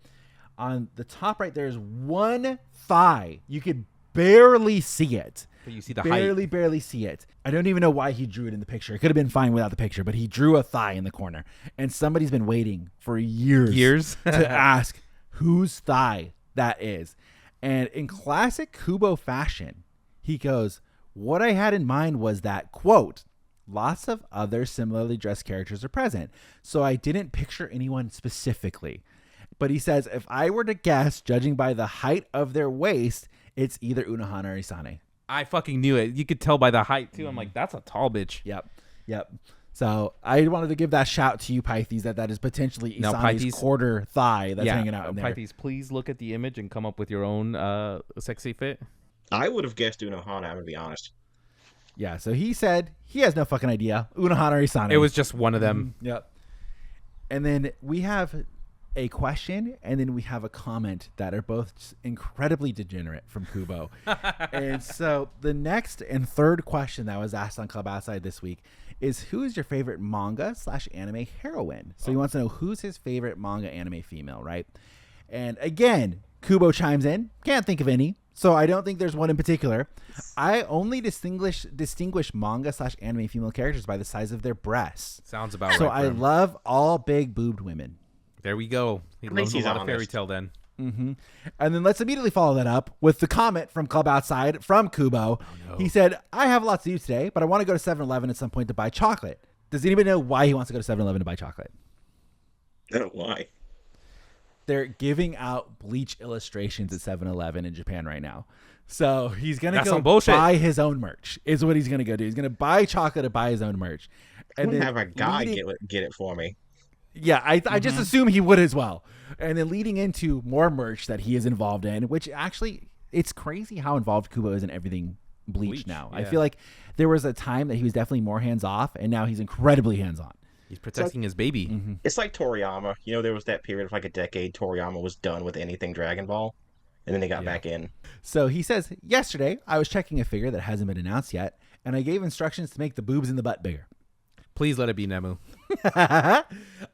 on the top right, there's one thigh. You could barely see it. But you see the height. Barely see it. I don't even know why he drew it in the picture. It could have been fine without the picture, but he drew a thigh in the corner. And somebody's been waiting for years to ask whose thigh that is. And in classic Kubo fashion, he goes, what I had in mind was that, quote, lots of other similarly dressed characters are present, so I didn't picture anyone specifically. But he says, if I were to guess, judging by the height of their waist, it's either Unohana or Isane. I fucking knew it. You could tell by the height, too. I'm like, that's a tall bitch. Yep. So I wanted to give that shout to you, Pithes, that is potentially Isane's quarter thigh that's hanging out in there. Pithes, please look at the image and come up with your own sexy fit. I would have guessed Unohana, I'm going to be honest. Yeah, so he said he has no fucking idea. Unohana or Isane. It was just one of them. Yep. And then we have a question, and then we have a comment that are both incredibly degenerate from Kubo. And so the next and third question that was asked on Klub Outside this week is, who is your favorite manga / anime heroine? So he wants to know who's his favorite manga anime female, right? And again, Kubo chimes in, can't think of any. So I don't think there's one in particular. I only distinguish manga / anime female characters by the size of their breasts. Sounds about right. So I love all big boobed women. There we go. He loves a lot of fairy tale then. Mm-hmm. And then let's immediately follow that up with the comment from Klub Outside from Kubo. Oh, no. He said, I have a lot to do today, but I want to go to 7-Eleven at some point to buy chocolate. Does anybody know why he wants to go to 7-Eleven to buy chocolate? I don't know why. They're giving out Bleach illustrations at 7-Eleven in Japan right now. So he's going to go buy his own merch is what he's going to go do. He's going to buy chocolate to buy his own merch. And then have a guy get it for me. Yeah, I just assume he would as well. And then leading into more merch that he is involved in, which actually, it's crazy how involved Kubo is in everything Bleach now. Yeah. I feel like there was a time that he was definitely more hands-off, and now he's incredibly hands-on. He's protecting his baby. Mm-hmm. It's like Toriyama. You know, there was that period of like a decade Toriyama was done with anything Dragon Ball, and then they got back in. So he says, yesterday, I was checking a figure that hasn't been announced yet, and I gave instructions to make the boobs in the butt bigger. Please let it be Nemu.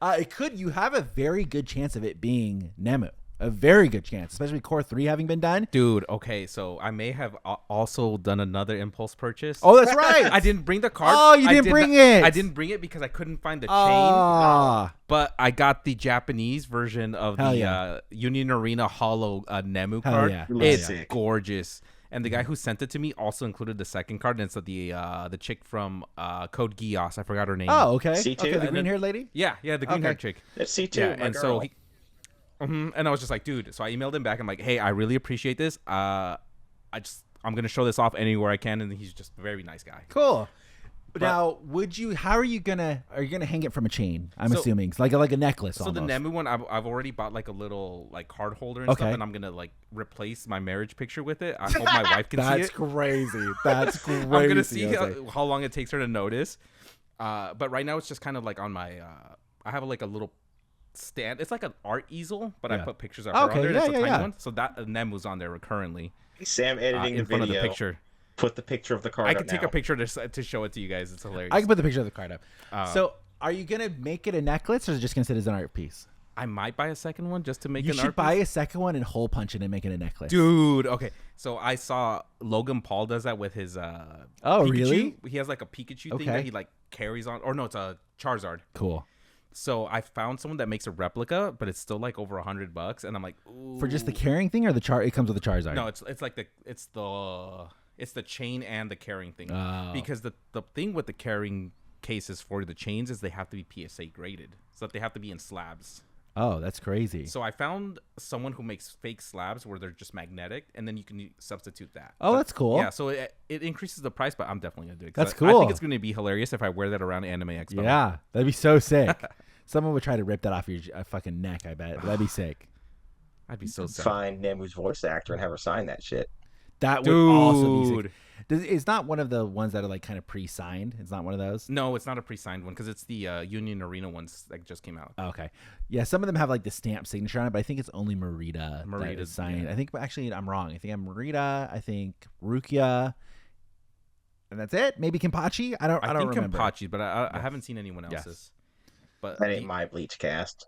It could. You have a very good chance of it being Nemu. A very good chance, especially Core 3 having been done. Dude, okay, so I may have also done another impulse purchase. Oh, that's right. I didn't bring the card. Oh, you didn't bring it. I didn't bring it because I couldn't find the chain. But I got the Japanese version of the Union Arena Hollow Nemu card. Yeah. It's gorgeous. And the guy who sent it to me also included the second card, and it's the chick from Code Geass. I forgot her name. Oh, okay. C2? Okay, the green-haired lady? Yeah, the green-haired chick. It's C2, Yeah, my and girl. so he... and I was just like, dude. So I emailed him back. I'm like, hey, I really appreciate this. I'm gonna show this off anywhere I can, and he's just a very nice guy. Cool. Now, how are you gonna hang it from a chain? I'm assuming like a necklace. So almost. the Nemu one, I've already bought like a little like card holder and stuff, and I'm gonna like replace my marriage picture with it. I hope my wife can see it. That's crazy. That's crazy. I'm gonna see how long it takes her to notice. But right now it's just kind of like on my. I have like a little stand. It's like an art easel, but I put pictures of her on there. It's a tiny one, so that Nemu's on there currently. Sam editing in the front video. of the picture. Put the picture of the card. I can take a picture to show it to you guys. It's hilarious. I can put the picture of the card up. So, are you gonna make it a necklace, or is it just gonna sit as an art piece? I might buy a second one just to make You an should art buy piece. a second one and hole punch it and make it a necklace. Dude, okay. So I saw Logan Paul does that with his Pikachu. Really? He has like a Pikachu thing Okay. that he like carries on, or no, it's a Charizard. Cool. So I found someone that makes a replica, but it's still like over $100, and I'm like, ooh. For just the carrying thing, or it comes with the Charizard? No, it's like it's the chain and the carrying thing. Because the thing with the carrying cases for the chains is they have to be PSA graded, so that they have to be in slabs. Oh, that's crazy. So I found someone who makes fake slabs where they're just magnetic, and then you can substitute that. Oh, that's cool. Yeah, so it increases the price, but I'm definitely gonna do it. That's I cool. think it's gonna be hilarious if I wear that around Anime Expo. Yeah, that'd be so sick. Someone would try to rip that off your fucking neck. I bet that'd be sick. I'd be so sad. Find Nemu's voice actor and have her sign that shit. That would also be sick. It's not one of the ones that are like kind of pre-signed. It's not one of those. No, it's not a pre-signed one because it's the Union Arena ones that just came out. Okay. Yeah, some of them have like the stamp signature on it, but I think it's only Marita that Marita's is signed. yeah. I think actually I'm wrong. I think I'm Marita. I think Rukia, and that's it. Maybe Kenpachi. I don't remember. Kenpachi, but I haven't seen anyone else's. Yes. But That ain't my Bleach cast.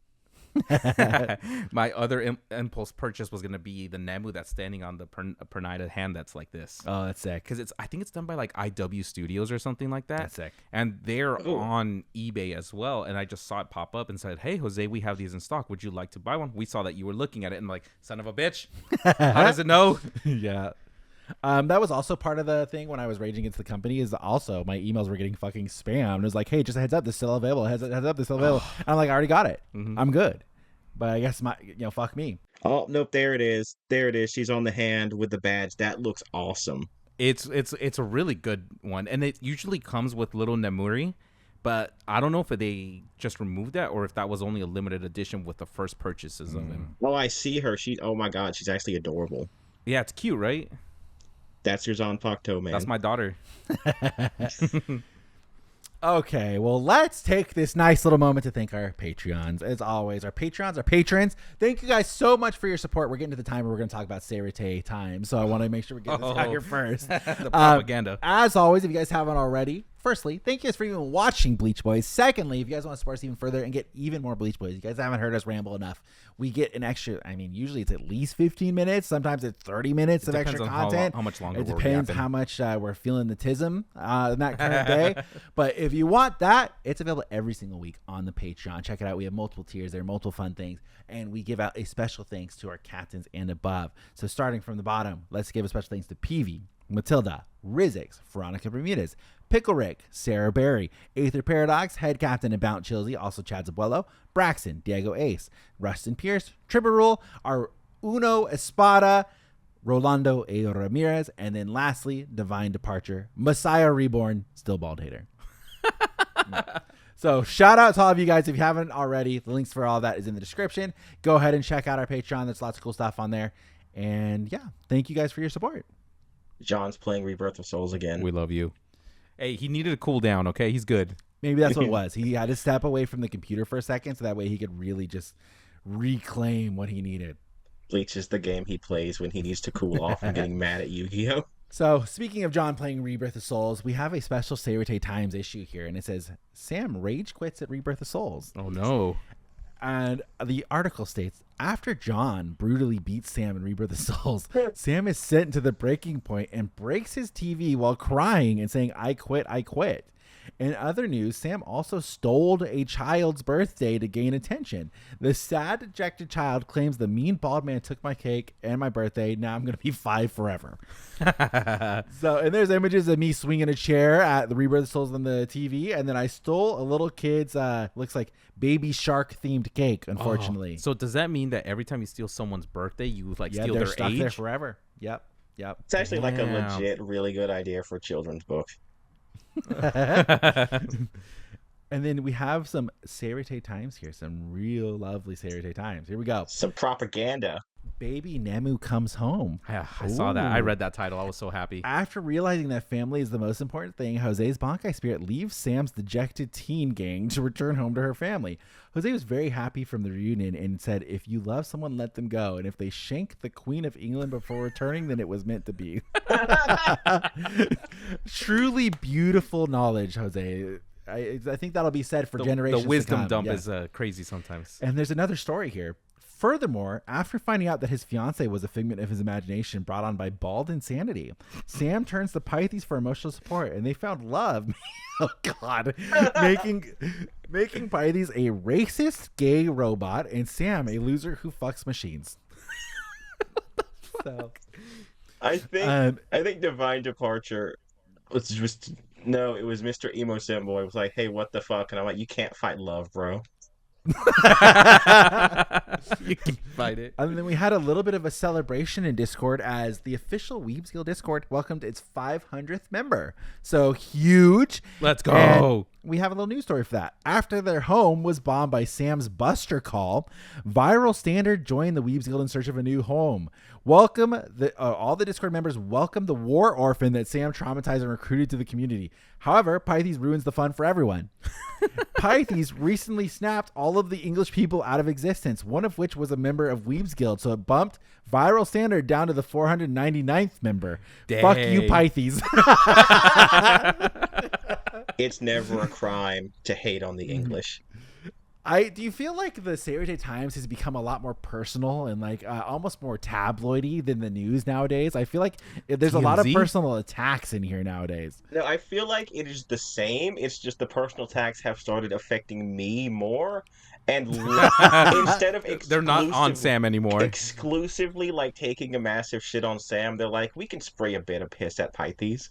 my other impulse purchase was gonna be the Nemu that's standing on the Pernida hand that's like this. Oh, that's sick. Because I think it's done by like IW Studios or something like that. That's sick. And they're on eBay as well. And I just saw it pop up and said, "Hey, Jose, we have these in stock. Would you like to buy one?" We saw that you were looking at it and like, son of a bitch, how does it know? Yeah. That was also part of the thing when I was raging against the company. Is also my emails were getting fucking spammed. It was like, hey, just a heads up, this is still available. Heads up, this is still available. And I'm like, I already got it. I'm good. But I guess fuck me. Oh nope, there it is. There it is. She's on the hand with the badge. That looks awesome. It's a really good one, and it usually comes with little Nemuri. But I don't know if they just removed that or if that was only a limited edition with the first purchases of him. Oh, I see her. Oh my god, she's actually adorable. Yeah, it's cute, right? That's your Zanpakuto, man. That's my daughter. Okay, well, let's take this nice little moment to thank our Patreons. As always, our Patreons, our patrons, thank you guys so much for your support. We're getting to the time where we're going to talk about Seireitei Times, so I want to make sure we get this out here first. The propaganda. As always, if you guys haven't already, firstly, thank you guys for even watching Bleach Boys. Secondly, if you guys want to support us even further and get even more Bleach Boys, you guys haven't heard us ramble enough. We get an extra, usually it's at least 15 minutes. Sometimes it's 30 minutes of extra content. How much longer it we're depends yapping. how much we're feeling the tism in that current day. But if you want that, it's available every single week on the Patreon. Check it out. We have multiple tiers there, multiple fun things. And we give out a special thanks to our captains and above. So starting from the bottom, let's give a special thanks to Peavy, Matilda, Rizix, Veronica Bermudez, Pickle Rick, Sarah Berry, Aether Paradox, Head Captain and Bounce Chilsey, also Chad Zabuelo, Braxton, Diego Ace, Rustin Pierce, Tripper Rule, our Uno Espada, Rolando A. Ramirez, and then lastly, Divine Departure, Messiah Reborn, still Bald Hater. So shout out to all of you guys. If you haven't already, the links for all that is in the description. Go ahead and check out our Patreon. There's lots of cool stuff on there. And yeah, thank you guys for your support. John's playing Rebirth of Souls again. We love you. Hey, he needed to cool down, okay? He's good. Maybe that's what it was. He had to step away from the computer for a second so that way he could really just reclaim what he needed. Bleach is the game he plays when he needs to cool off and getting mad at Yu-Gi-Oh! So, speaking of John playing Rebirth of Souls, we have a special Seireitei Times issue here, and it says, Sam rage quits at Rebirth of Souls. Oh, no. And the article states, after John brutally beats Sam in Rebirth of Souls, Sam is sent to the breaking point and breaks his TV while crying and saying, I quit, I quit. In other news, Sam also stole a child's birthday to gain attention. The sad, dejected child claims the mean bald man took my cake and my birthday. Now I'm going to be 5 forever. So, and there's images of me swinging a chair at the Rebirth of Souls on the TV. And then I stole a little kid's, looks like baby shark themed cake, unfortunately. Oh, so does that mean that every time you steal someone's birthday, you steal they're their stuck age? There forever. Yep. It's actually like a legit, really good idea for a children's book. And then we have some Seireitei Times here, some real lovely Seireitei Times. Here we go. Some propaganda. Baby Nemu comes home. Yeah, I saw that. I read that title. I was so happy. After realizing that family is the most important thing, Jose's Bankai spirit leaves Sam's dejected teen gang to return home to her family. Jose was very happy from the reunion and said, if you love someone, let them go. And if they shank the Queen of England before returning, then it was meant to be. Truly beautiful knowledge, Jose. I think that'll be said for generations. The wisdom to come. dump is crazy sometimes. And there's another story here. Furthermore, after finding out that his fiance was a figment of his imagination brought on by bald insanity, Sam turns to Pithes for emotional support, and they found love. Oh God, making Pithes a racist gay robot and Sam a loser who fucks machines. So, I think Divine Departure was just it was Mr. Emo Simboy was like, hey, what the fuck? And I'm like, you can't fight love, bro. You can fight it. And then we had a little bit of a celebration in Discord as the official Weebs Guild Discord welcomed its 500th member. So huge. Let's go. And we have a little news story for that. After their home was bombed by Sam's Buster call, Viral Standard joined the Weebs Guild in search of a new home. Welcome all the Discord members welcome the war orphan that Sam traumatized and recruited to the community. However, Pithes ruins the fun for everyone. Pithes recently snapped all of the English people out of existence, one of which was a member of Weebs Guild, so it bumped Viral Standard down to the 499th member. Dang. Fuck you, Pithes. It's never a crime to hate on the English. Do you feel like the Seireitei Times has become a lot more personal and like almost more tabloidy than the news nowadays? I feel like there's a lot of personal attacks in here nowadays. No, I feel like it is the same. It's just the personal attacks have started affecting me more. And instead of they're not on Sam anymore. Exclusively like taking a massive shit on Sam, they're like, we can spray a bit of piss at Pithes.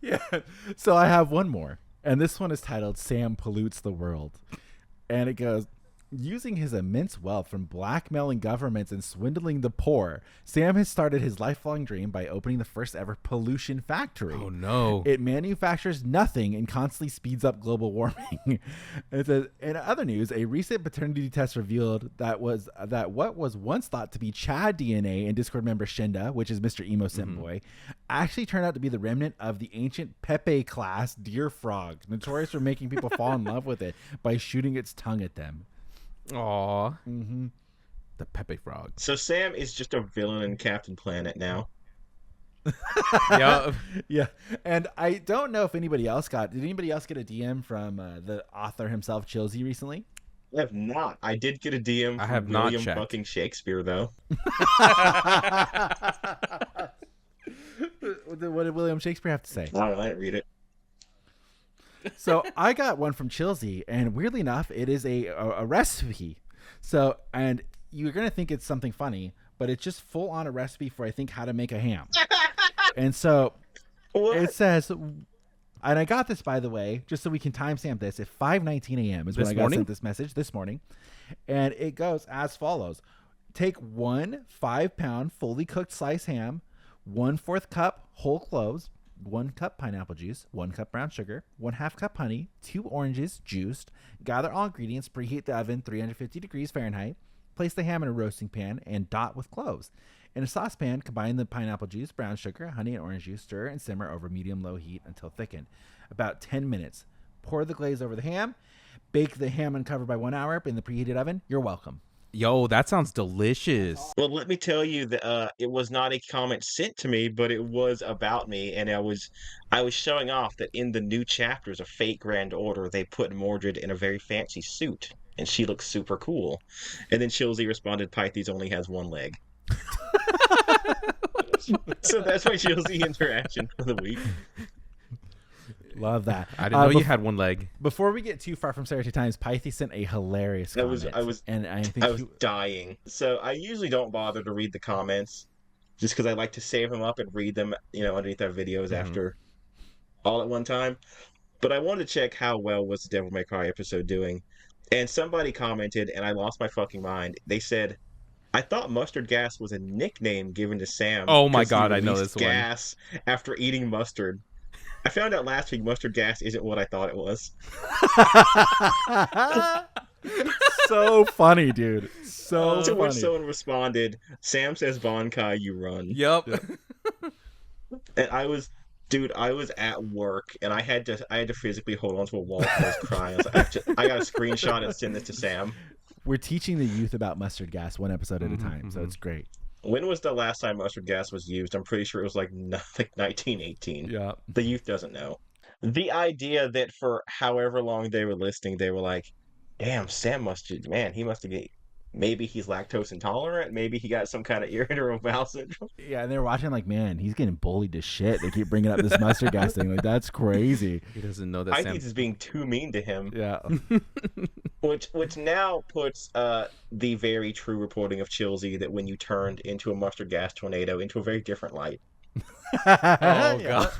Yeah. So I have one more. And this one is titled Sam Pollutes the World. And it goes, using his immense wealth from blackmailing governments and swindling the poor, Sam has started his lifelong dream by opening the first ever pollution factory. Oh, no. It manufactures nothing and constantly speeds up global warming. It says, in other news, a recent paternity test revealed that what was once thought to be Chad DNA in Discord member Shinda, which is Mr. Emo Simboy, actually turned out to be the remnant of the ancient Pepe class deer frog, notorious for making people fall in love with it by shooting its tongue at them. Aw. Mm-hmm. The Pepe Frog. So Sam is just a villain in Captain Planet now. Yeah. And I don't know if did anybody else get a DM from the author himself, Chilsey, recently? I have not. I did get a DM I have from not William checked. fucking Shakespeare, though. What did William Shakespeare have to say? I didn't read it. So I got one from Chilsey, and weirdly enough, it is a recipe. So, and you're going to think it's something funny, but it's just full on a recipe for, I think, how to make a ham. And so it says, and I got this, by the way, just so we can timestamp this, at 5:19 a.m. is when I got sent this message this morning. And it goes as follows. Take 1 5-pound fully cooked sliced ham, 1/4 cup whole cloves, 1 cup pineapple juice, 1 cup brown sugar, 1/2 cup honey, 2 oranges juiced. Gather all ingredients, preheat the oven 350 degrees Fahrenheit. Place the ham in a roasting pan and dot with cloves. In a saucepan, combine the pineapple juice, brown sugar, honey, and orange juice. Stir and simmer over medium-low heat until thickened. About 10 minutes. Pour the glaze over the ham. Bake the ham uncovered by 1 hour in the preheated oven. You're welcome. Yo, that sounds delicious. Well, let me tell you that it was not a comment sent to me, but it was about me, and I was showing off that in the new chapters of Fate Grand Order, they put Mordred in a very fancy suit, and she looks super cool. And then Chilsey responded, Pithes only has 1 leg. So that's my Chilsey interaction for the week. Love that. I didn't know you had 1 leg. Before we get too far from Seireitei Times, Pithes sent a hilarious comment. I was dying. So I usually don't bother to read the comments, just because I like to save them up and read them, underneath our videos after all at one time. But I wanted to check how well was the Devil May Cry episode doing, and somebody commented, and I lost my fucking mind. They said, I thought mustard gas was a nickname given to Sam. Oh my god, I know this gas after eating mustard. I found out last week mustard gas isn't what I thought it was. So funny, dude. So to funny. which someone responded, Sam says Bankai, you run. Yep. And I was at work, and I had to physically hold onto a wall because I was crying. I got a screenshot and send this to Sam. We're teaching the youth about mustard gas 1 episode at a time, so it's great. When was the last time mustard gas was used? I'm pretty sure it was like 1918. Yeah. The youth doesn't know. The idea that for however long they were listening, they were like, damn, Sam he must have maybe he's lactose intolerant. Maybe he got some kind of irritable bowel syndrome. Yeah, and they're watching like, man, he's getting bullied to shit. They keep bringing up this mustard gas thing. Like, that's crazy. He doesn't know that I think he's being too mean to him. Yeah. Which now puts the very true reporting of Chilsey that when you turned into a mustard gas tornado into a very different light. Oh, God.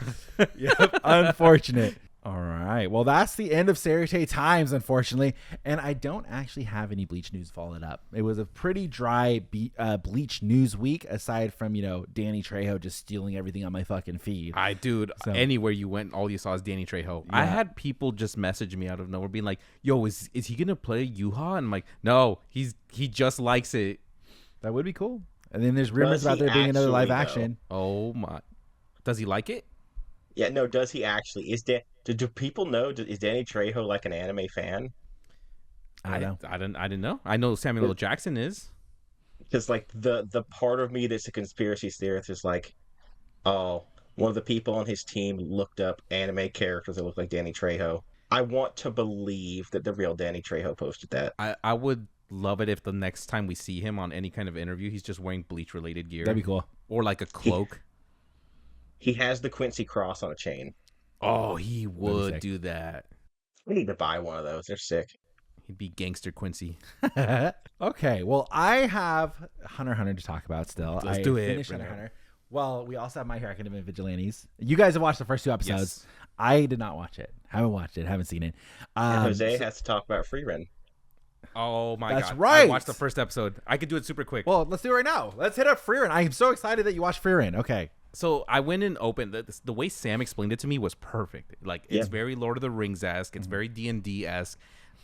Yep. Unfortunate. All right. Well, that's the end of Seireitei Times, unfortunately. And I don't actually have any Bleach news followed up. It was a pretty dry Bleach news week, aside from, Danny Trejo just stealing everything on my fucking feed. Anywhere you went, all you saw is Danny Trejo. Yeah. I had people just message me out of nowhere being like, yo, is he going to play Yhwach? And I'm like, no, he just likes it. That would be cool. And then there's rumors about there being another live action. Oh, my. Does he like it? Yeah, no, does he actually? Do people know? Is Danny Trejo like an anime fan? I don't know. I didn't know. I know Samuel L. Jackson is. Because like the part of me that's a conspiracy theorist is like, oh, one of the people on his team looked up anime characters that look like Danny Trejo. I want to believe that the real Danny Trejo posted that. I would love it if the next time we see him on any kind of interview, he's just wearing Bleach related gear. That'd be cool. Or like a cloak. He has the Quincy cross on a chain. Oh, he would do that. We need to buy one of those. They're sick. He'd be Gangster Quincy. Okay, well, I have Hunter x Hunter to talk about still. Let's do it. Finished Hunter x Hunter. Well, we also have My Hero Academia Vigilantes. You guys have watched the first 2 episodes. Yes. I did not watch it. Haven't watched it. Haven't seen it. And Jose has to talk about Frieren. Oh my God. That's right. I watched the first episode. I could do it super quick. Well, let's do it right now. Let's hit up Frieren. I am so excited that you watched Frieren. Okay. So I went and opened the way Sam explained it to me was perfect. Like it's very Lord of the Rings-esque. It's very D&D-esque.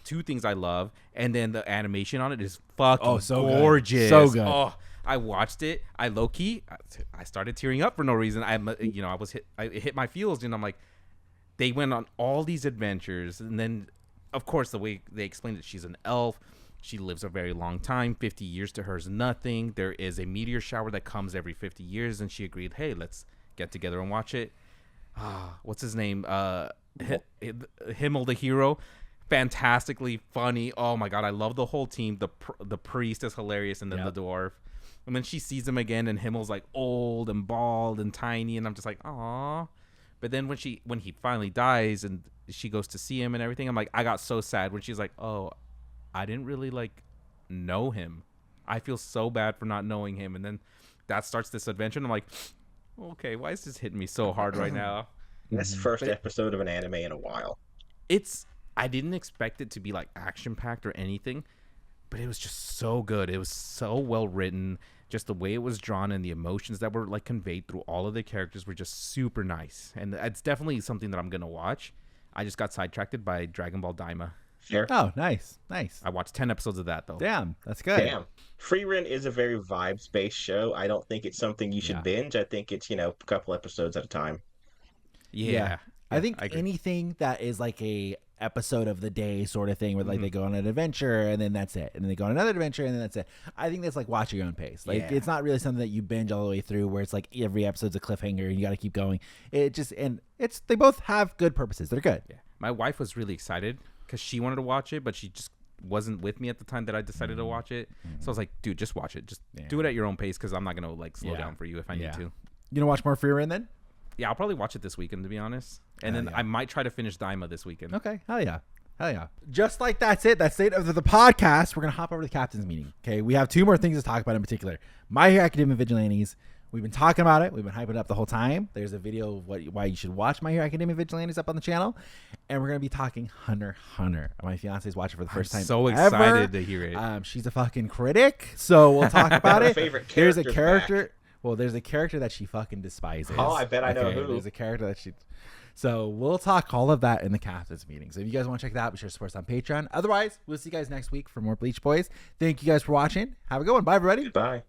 2 things I love, and then the animation on it is fucking gorgeous. So good. Oh, I watched it. I low key, I started tearing up for no reason. It hit my feels, and I'm like, they went on all these adventures, and then, of course, the way they explained it, she's an elf. She lives a very long time. 50 years to her is nothing. There is a meteor shower that comes every 50 years, and she agreed, hey, let's get together and watch it. What's his name? Himmel the hero. Fantastically funny. Oh, my God. I love the whole team. The priest is hilarious, and then the dwarf. And then she sees him again, and Himmel's like old and bald and tiny, and I'm just like, aw. But then when he finally dies and she goes to see him and everything, I'm like, I got so sad when she's like, oh, I didn't really know him. I feel so bad for not knowing him. And then that starts this adventure. And I'm like, okay, why is this hitting me so hard right now? That's the first episode of an anime in a while. I didn't expect it to be like action packed or anything, but it was just so good. It was so well written. Just the way it was drawn and the emotions that were like conveyed through all of the characters were just super nice. And it's definitely something that I'm going to watch. I just got sidetracked by Dragon Ball Daima. Sure. Oh, nice. I watched 10 episodes of that, though. Damn, that's good. Damn. Frieren is a very vibes-based show. I don't think it's something you should binge. I think it's, a couple episodes at a time. Yeah. I think anything that is like a episode of the day sort of thing where like they go on an adventure and then that's it, and then they go on another adventure and then that's it. I think that's like watch your own pace. Like it's not really something that you binge all the way through where it's like every episode's a cliffhanger and you got to keep going. It just, and it's, they both have good purposes. They're good. Yeah. My wife was really excited because she wanted to watch it, but she just wasn't with me at the time that I decided to watch it. So I was like, dude, just watch it. Just do it at your own pace because I'm not gonna like slow down for you if I need to. You gonna watch more Frieren then? Yeah, I'll probably watch it this weekend, to be honest. And then I might try to finish Daima this weekend. Okay. Hell yeah. Just like that's it. That's it of the podcast. We're going to hop over to the captain's meeting. Okay. We have two more things to talk about in particular. My Hero Academia Vigilantes. We've been talking about it. We've been hyping it up the whole time. There's a video of why you should watch My Hero Academia Vigilantes up on the channel. And we're going to be talking Hunter x Hunter. My fiance's watching for the first time so ever. Excited to hear it. She's a fucking critic. So we'll talk about it. There's a character. Back. Well, there's a character that she fucking despises. Oh, I bet I know who. There's a character that she... So we'll talk all of that in the captain's meeting. So if you guys want to check that out, be sure to support us on Patreon. Otherwise, we'll see you guys next week for more Bleach Boys. Thank you guys for watching. Have a good one. Bye, everybody. Goodbye.